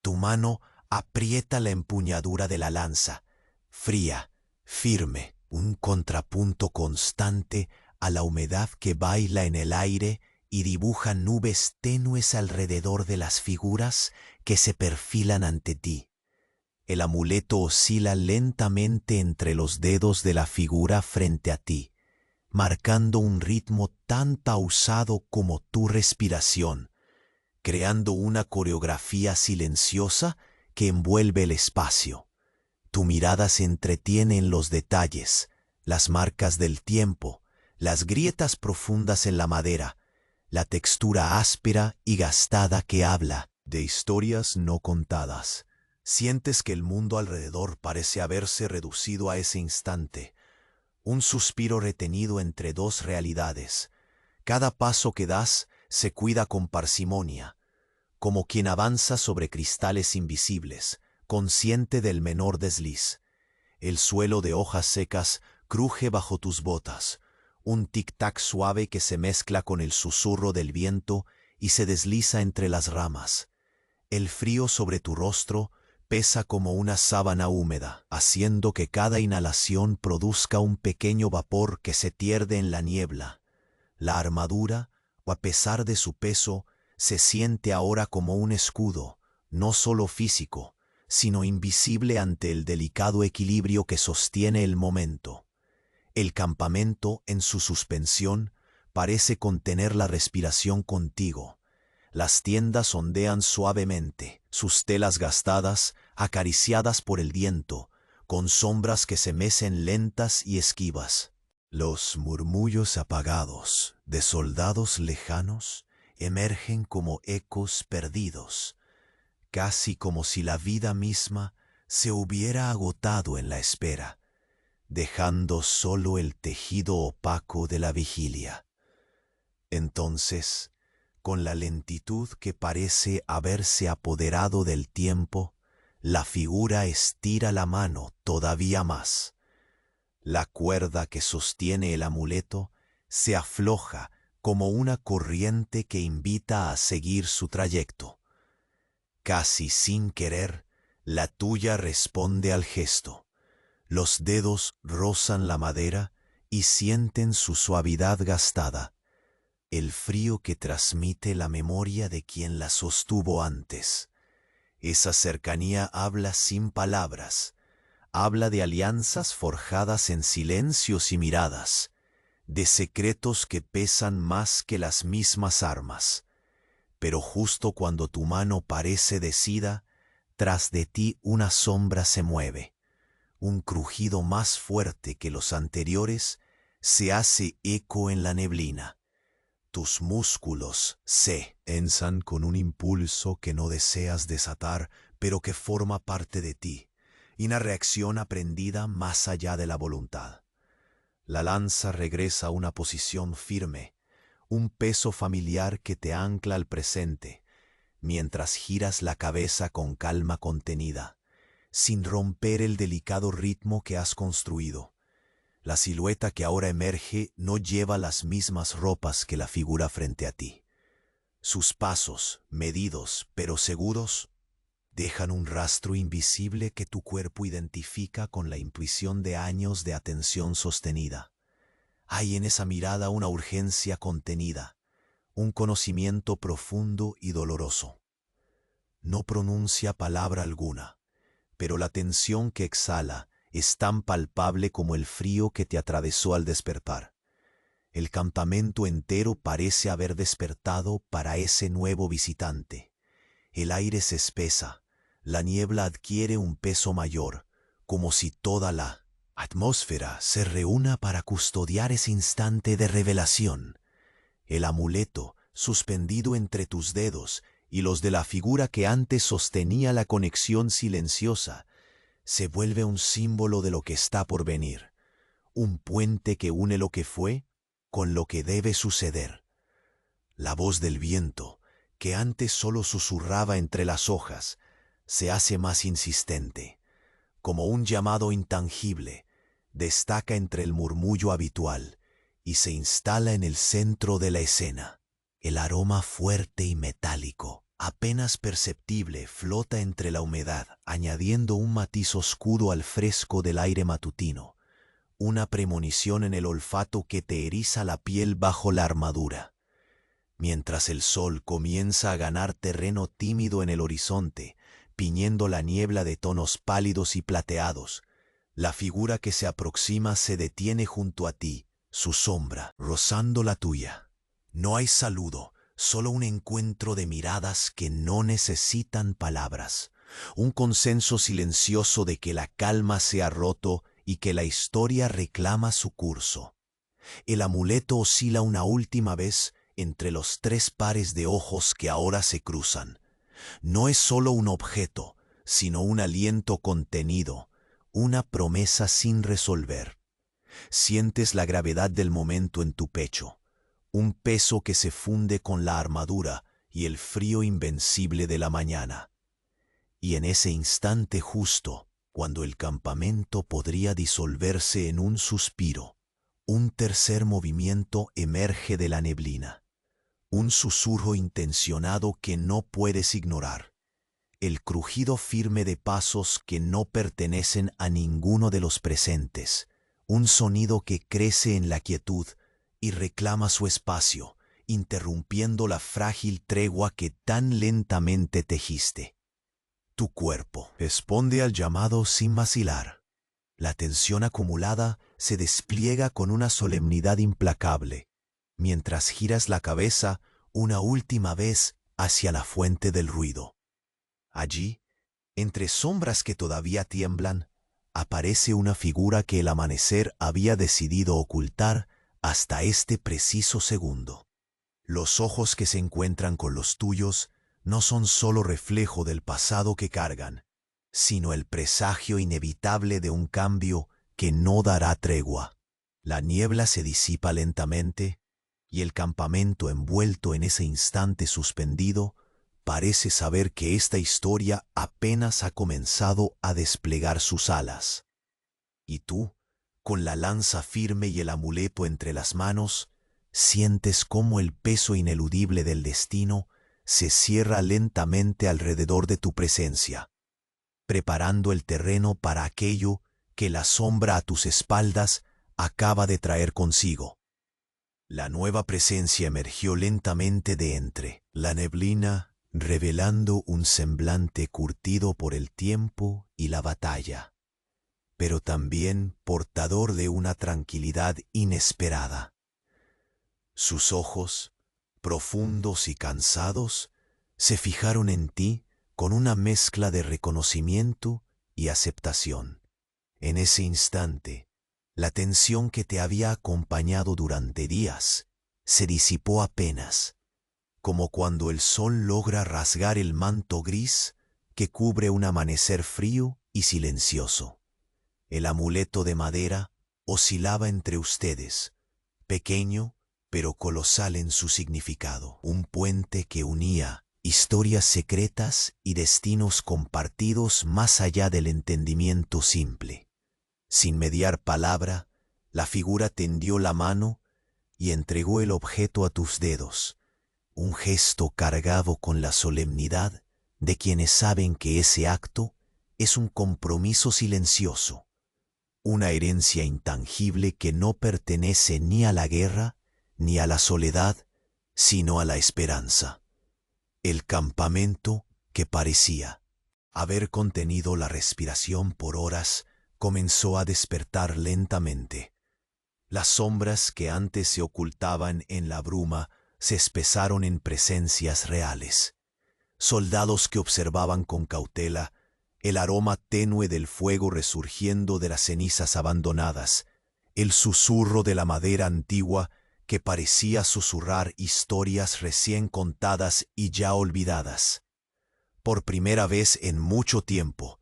Tu mano aprieta la empuñadura de la lanza, fría, firme, un contrapunto constante a la humedad que baila en el aire y dibuja nubes tenues alrededor de las figuras que se perfilan ante ti. El amuleto oscila lentamente entre los dedos de la figura frente a ti, marcando un ritmo tan pausado como tu respiración, creando una coreografía silenciosa que envuelve el espacio. Tu mirada se entretiene en los detalles, las marcas del tiempo, las grietas profundas en la madera, la textura áspera y gastada que habla de historias no contadas. Sientes que el mundo alrededor parece haberse reducido a ese instante, un suspiro retenido entre dos realidades. Cada paso que das se cuida con parsimonia, como quien avanza sobre cristales invisibles, consciente del menor desliz. El suelo de hojas secas cruje bajo tus botas, un tic-tac suave que se mezcla con el susurro del viento y se desliza entre las ramas. El frío sobre tu rostro pesa como una sábana húmeda, haciendo que cada inhalación produzca un pequeño vapor que se pierde en la niebla. La armadura, a pesar de su peso, se siente ahora como un escudo, no solo físico, sino invisible ante el delicado equilibrio que sostiene el momento. El campamento, en su suspensión, parece contener la respiración contigo. Las tiendas ondean suavemente, sus telas gastadas, acariciadas por el viento, con sombras que se mecen lentas y esquivas. Los murmullos apagados de soldados lejanos emergen como ecos perdidos, casi como si la vida misma se hubiera agotado en la espera, dejando solo el tejido opaco de la vigilia. Entonces, con la lentitud que parece haberse apoderado del tiempo, la figura estira la mano todavía más. La cuerda que sostiene el amuleto se afloja como una corriente que invita a seguir su trayecto. Casi sin querer, la tuya responde al gesto. Los dedos rozan la madera y sienten su suavidad gastada, el frío que transmite la memoria de quien la sostuvo antes. Esa cercanía habla sin palabras, habla de alianzas forjadas en silencios y miradas, de secretos que pesan más que las mismas armas. Pero justo cuando tu mano parece decida, Tras de ti una sombra se mueve. Un crujido más fuerte que los anteriores se hace eco en la neblina. Tus músculos se ensan con un impulso que no deseas desatar, pero que forma parte de ti, y una reacción aprendida más allá de la voluntad. La lanza regresa a una posición firme, un peso familiar que te ancla al presente, mientras giras la cabeza con calma contenida, sin romper el delicado ritmo que has construido. La silueta que ahora emerge no lleva las mismas ropas que la figura frente a ti. Sus pasos, medidos pero seguros, dejan un rastro invisible que tu cuerpo identifica con la intuición de años de atención sostenida. Hay en esa mirada una urgencia contenida, un conocimiento profundo y doloroso. No pronuncia palabra alguna, pero la tensión que exhala es tan palpable como el frío que te atravesó al despertar. El campamento entero parece haber despertado para ese nuevo visitante. El aire se espesa, la niebla adquiere un peso mayor, como si toda la atmósfera se reúna para custodiar ese instante de revelación. El amuleto, suspendido entre tus dedos, y los de la figura que antes sostenía la conexión silenciosa, se vuelve un símbolo de lo que está por venir, un puente que une lo que fue con lo que debe suceder. La voz del viento, que antes solo susurraba entre las hojas, se hace más insistente, como un llamado intangible, destaca entre el murmullo habitual y se instala en el centro de la escena. El aroma fuerte y metálico, apenas perceptible, flota entre la humedad, añadiendo un matiz oscuro al fresco del aire matutino, una premonición en el olfato que te eriza la piel bajo la armadura. Mientras el sol comienza a ganar terreno tímido en el horizonte, piñendo la niebla de tonos pálidos y plateados, la figura que se aproxima se detiene junto a ti, su sombra rozando la tuya. No hay saludo, solo un encuentro de miradas que no necesitan palabras, un consenso silencioso de que la calma se ha roto y que la historia reclama su curso. El amuleto oscila una última vez entre los tres pares de ojos que ahora se cruzan. No es solo un objeto, sino un aliento contenido, una promesa sin resolver. Sientes la gravedad del momento en tu pecho, un peso que se funde con la armadura y el frío invencible de la mañana. Y en ese instante justo, cuando el campamento podría disolverse en un suspiro, un tercer movimiento emerge de la neblina. Un susurro intencionado que no puedes ignorar. El crujido firme de pasos que no pertenecen a ninguno de los presentes. Un sonido que crece en la quietud y reclama su espacio, interrumpiendo la frágil tregua que tan lentamente tejiste. Tu cuerpo responde al llamado sin vacilar. La tensión acumulada se despliega con una solemnidad implacable, mientras giras la cabeza una última vez hacia la fuente del ruido. Allí, entre sombras que todavía tiemblan, aparece una figura que el amanecer había decidido ocultar hasta este preciso segundo. Los ojos que se encuentran con los tuyos no son solo reflejo del pasado que cargan, sino el presagio inevitable de un cambio que no dará tregua. La niebla se disipa lentamente y el campamento envuelto en ese instante suspendido parece saber que esta historia apenas ha comenzado a desplegar sus alas. Y tú, con la lanza firme y el amuleto entre las manos, sientes cómo el peso ineludible del destino se cierra lentamente alrededor de tu presencia, preparando el terreno para aquello que la sombra a tus espaldas acaba de traer consigo. La nueva presencia emergió lentamente de entre la neblina, revelando un semblante curtido por el tiempo y la batalla, pero también portador de una tranquilidad inesperada. Sus ojos, profundos y cansados, se fijaron en ti con una mezcla de reconocimiento y aceptación. En ese instante, la tensión que te había acompañado durante días se disipó apenas, como cuando el sol logra rasgar el manto gris que cubre un amanecer frío y silencioso. El amuleto de madera oscilaba entre ustedes, pequeño pero colosal en su significado, un puente que unía historias secretas y destinos compartidos más allá del entendimiento simple. Sin mediar palabra, la figura tendió la mano y entregó el objeto a tus dedos, un gesto cargado con la solemnidad de quienes saben que ese acto es un compromiso silencioso, una herencia intangible que no pertenece ni a la guerra ni a la soledad, sino a la esperanza. El campamento, que parecía haber contenido la respiración por horas, comenzó a despertar lentamente. Las sombras que antes se ocultaban en la bruma se espesaron en presencias reales. Soldados que observaban con cautela el aroma tenue del fuego resurgiendo de las cenizas abandonadas, el susurro de la madera antigua que parecía susurrar historias recién contadas y ya olvidadas. Por primera vez en mucho tiempo,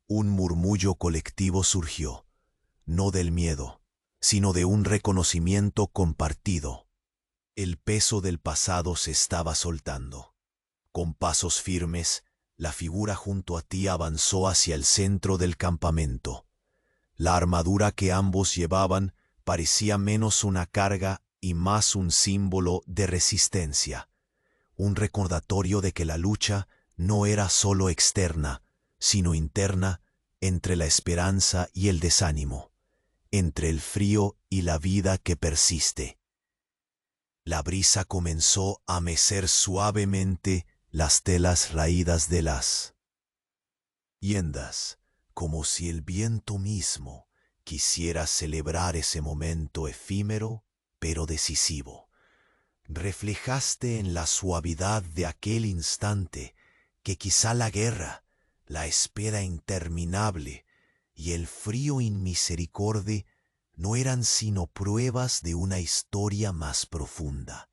un murmullo colectivo surgió, no del miedo, sino de un reconocimiento compartido. El peso del pasado se estaba soltando. Con pasos firmes, la figura junto a ti avanzó hacia el centro del campamento. La armadura que ambos llevaban parecía menos una carga y más un símbolo de resistencia, un recordatorio de que la lucha no era solo externa, sino interna, entre la esperanza y el desánimo, entre el frío y la vida que persiste. La brisa comenzó a mecer suavemente las telas raídas de las hiendas, como si el viento mismo quisiera celebrar ese momento efímero pero decisivo. Reflejaste en la suavidad de aquel instante que quizá la guerra, la espera interminable y el frío inmisericorde no eran sino pruebas de una historia más profunda,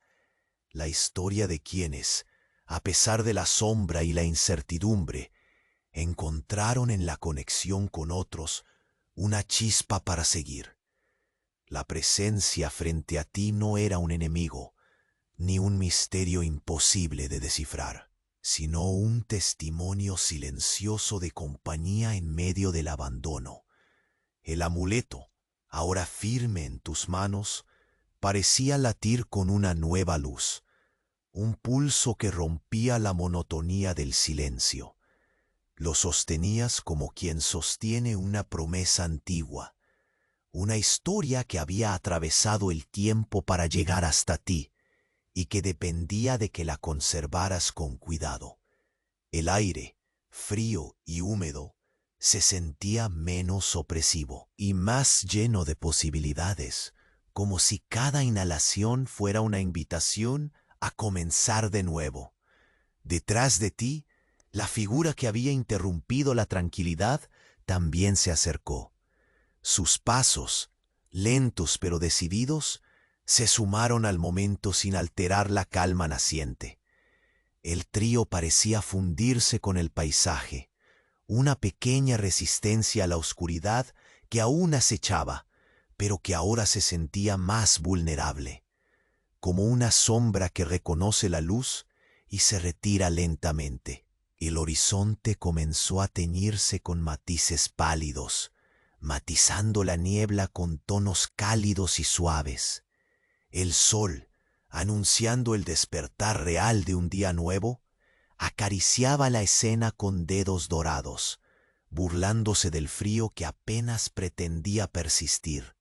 la historia de quienes, a pesar de la sombra y la incertidumbre, encontraron en la conexión con otros una chispa para seguir. La presencia frente a ti no era un enemigo, ni un misterio imposible de descifrar, sino un testimonio silencioso de compañía en medio del abandono. El amuleto, ahora firme en tus manos, parecía latir con una nueva luz, un pulso que rompía la monotonía del silencio. Lo sostenías como quien sostiene una promesa antigua, una historia que había atravesado el tiempo para llegar hasta ti y que dependía de que la conservaras con cuidado. El aire, frío y húmedo, se sentía menos opresivo y más lleno de posibilidades, como si cada inhalación fuera una invitación a comenzar de nuevo. Detrás de ti, la figura que había interrumpido la tranquilidad también se acercó. Sus pasos, lentos pero decididos, se sumaron al momento sin alterar la calma naciente. El trío parecía fundirse con el paisaje, una pequeña resistencia a la oscuridad que aún acechaba, pero que ahora se sentía más vulnerable, como una sombra que reconoce la luz y se retira lentamente. El horizonte comenzó a teñirse con matices pálidos, matizando la niebla con tonos cálidos y suaves. El sol, anunciando el despertar real de un día nuevo, acariciaba la escena con dedos dorados, burlándose del frío que apenas pretendía persistir.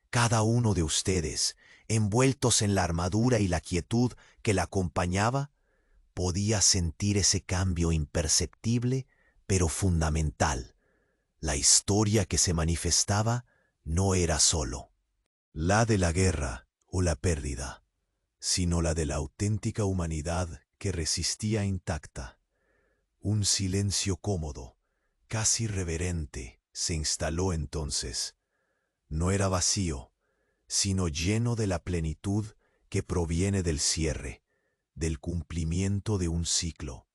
Cada uno de ustedes, envueltos en la armadura y la quietud que la acompañaba, podía sentir ese cambio imperceptible pero fundamental. La historia que se manifestaba no era solo la de la guerra o la pérdida, sino la de la auténtica humanidad que resistía intacta. Un silencio cómodo, casi reverente, se instaló entonces. No era vacío, sino lleno de la plenitud que proviene del cierre, del cumplimiento de un ciclo.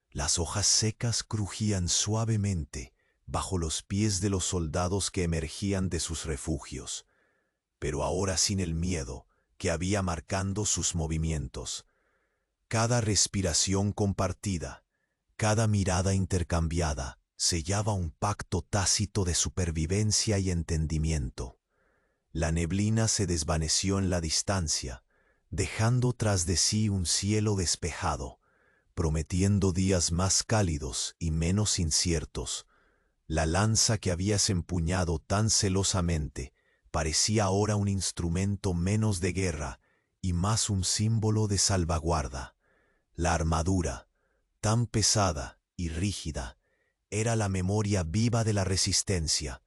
Las hojas secas crujían suavemente bajo los pies de los soldados que emergían de sus refugios, pero ahora sin el miedo que había marcando sus movimientos. Cada respiración compartida, cada mirada intercambiada, sellaba un pacto tácito de supervivencia y entendimiento. La neblina se desvaneció en la distancia, dejando tras de sí un cielo despejado, prometiendo días más cálidos y menos inciertos. La lanza que habías empuñado tan celosamente parecía ahora un instrumento menos de guerra y más un símbolo de salvaguarda. La armadura, tan pesada y rígida, era la memoria viva de la resistencia,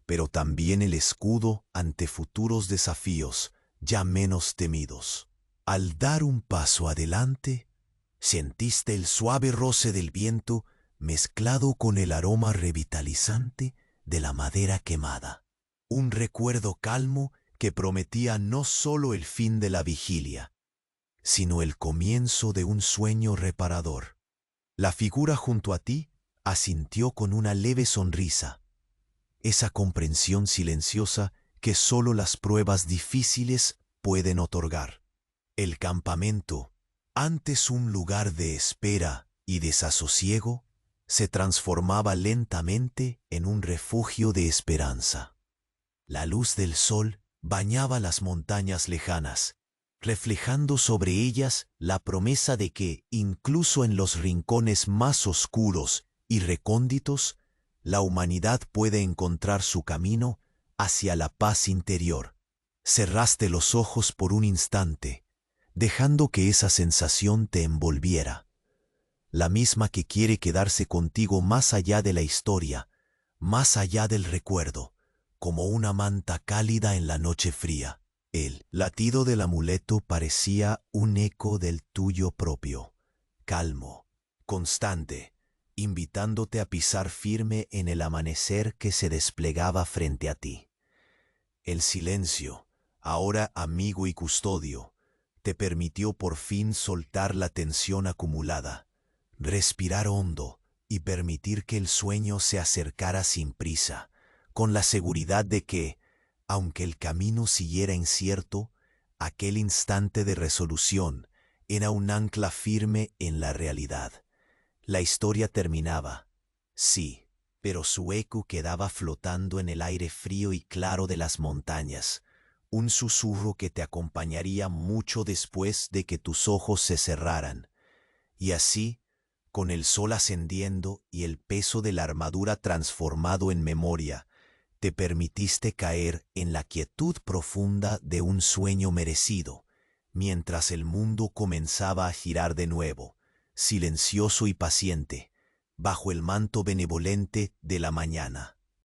pero también el escudo ante futuros desafíos ya menos temidos. Al dar un paso adelante, sentiste el suave roce del viento mezclado con el aroma revitalizante de la madera quemada. Un recuerdo calmo que prometía no solo el fin de la vigilia, sino el comienzo de un sueño reparador. La figura junto a ti asintió con una leve sonrisa, esa comprensión silenciosa que solo las pruebas difíciles pueden otorgar. El campamento, antes un lugar de espera y desasosiego, se transformaba lentamente en un refugio de esperanza. La luz del sol bañaba las montañas lejanas, reflejando sobre ellas la promesa de que, incluso en los rincones más oscuros y recónditos, la humanidad puede encontrar su camino hacia la paz interior. Cerraste los ojos por un instante, dejando que esa sensación te envolviera, la misma que quiere quedarse contigo más allá de la historia, más allá del recuerdo, como una manta cálida en la noche fría. El latido del amuleto parecía un eco del tuyo propio, calmo, constante, invitándote a pisar firme en el amanecer que se desplegaba frente a ti. El silencio, ahora amigo y custodio, te permitió por fin soltar la tensión acumulada, respirar hondo y permitir que el sueño se acercara sin prisa, con la seguridad de que, aunque el camino siguiera incierto, aquel instante de resolución era un ancla firme en la realidad. La historia terminaba, sí, pero su eco quedaba flotando en el aire frío y claro de las montañas, un susurro que te acompañaría mucho después de que tus ojos se cerraran. Y así, con el sol ascendiendo y el peso de la armadura transformado en memoria, te permitiste caer en la quietud profunda de un sueño merecido, mientras el mundo comenzaba a girar de nuevo, silencioso y paciente, bajo el manto benevolente de la mañana.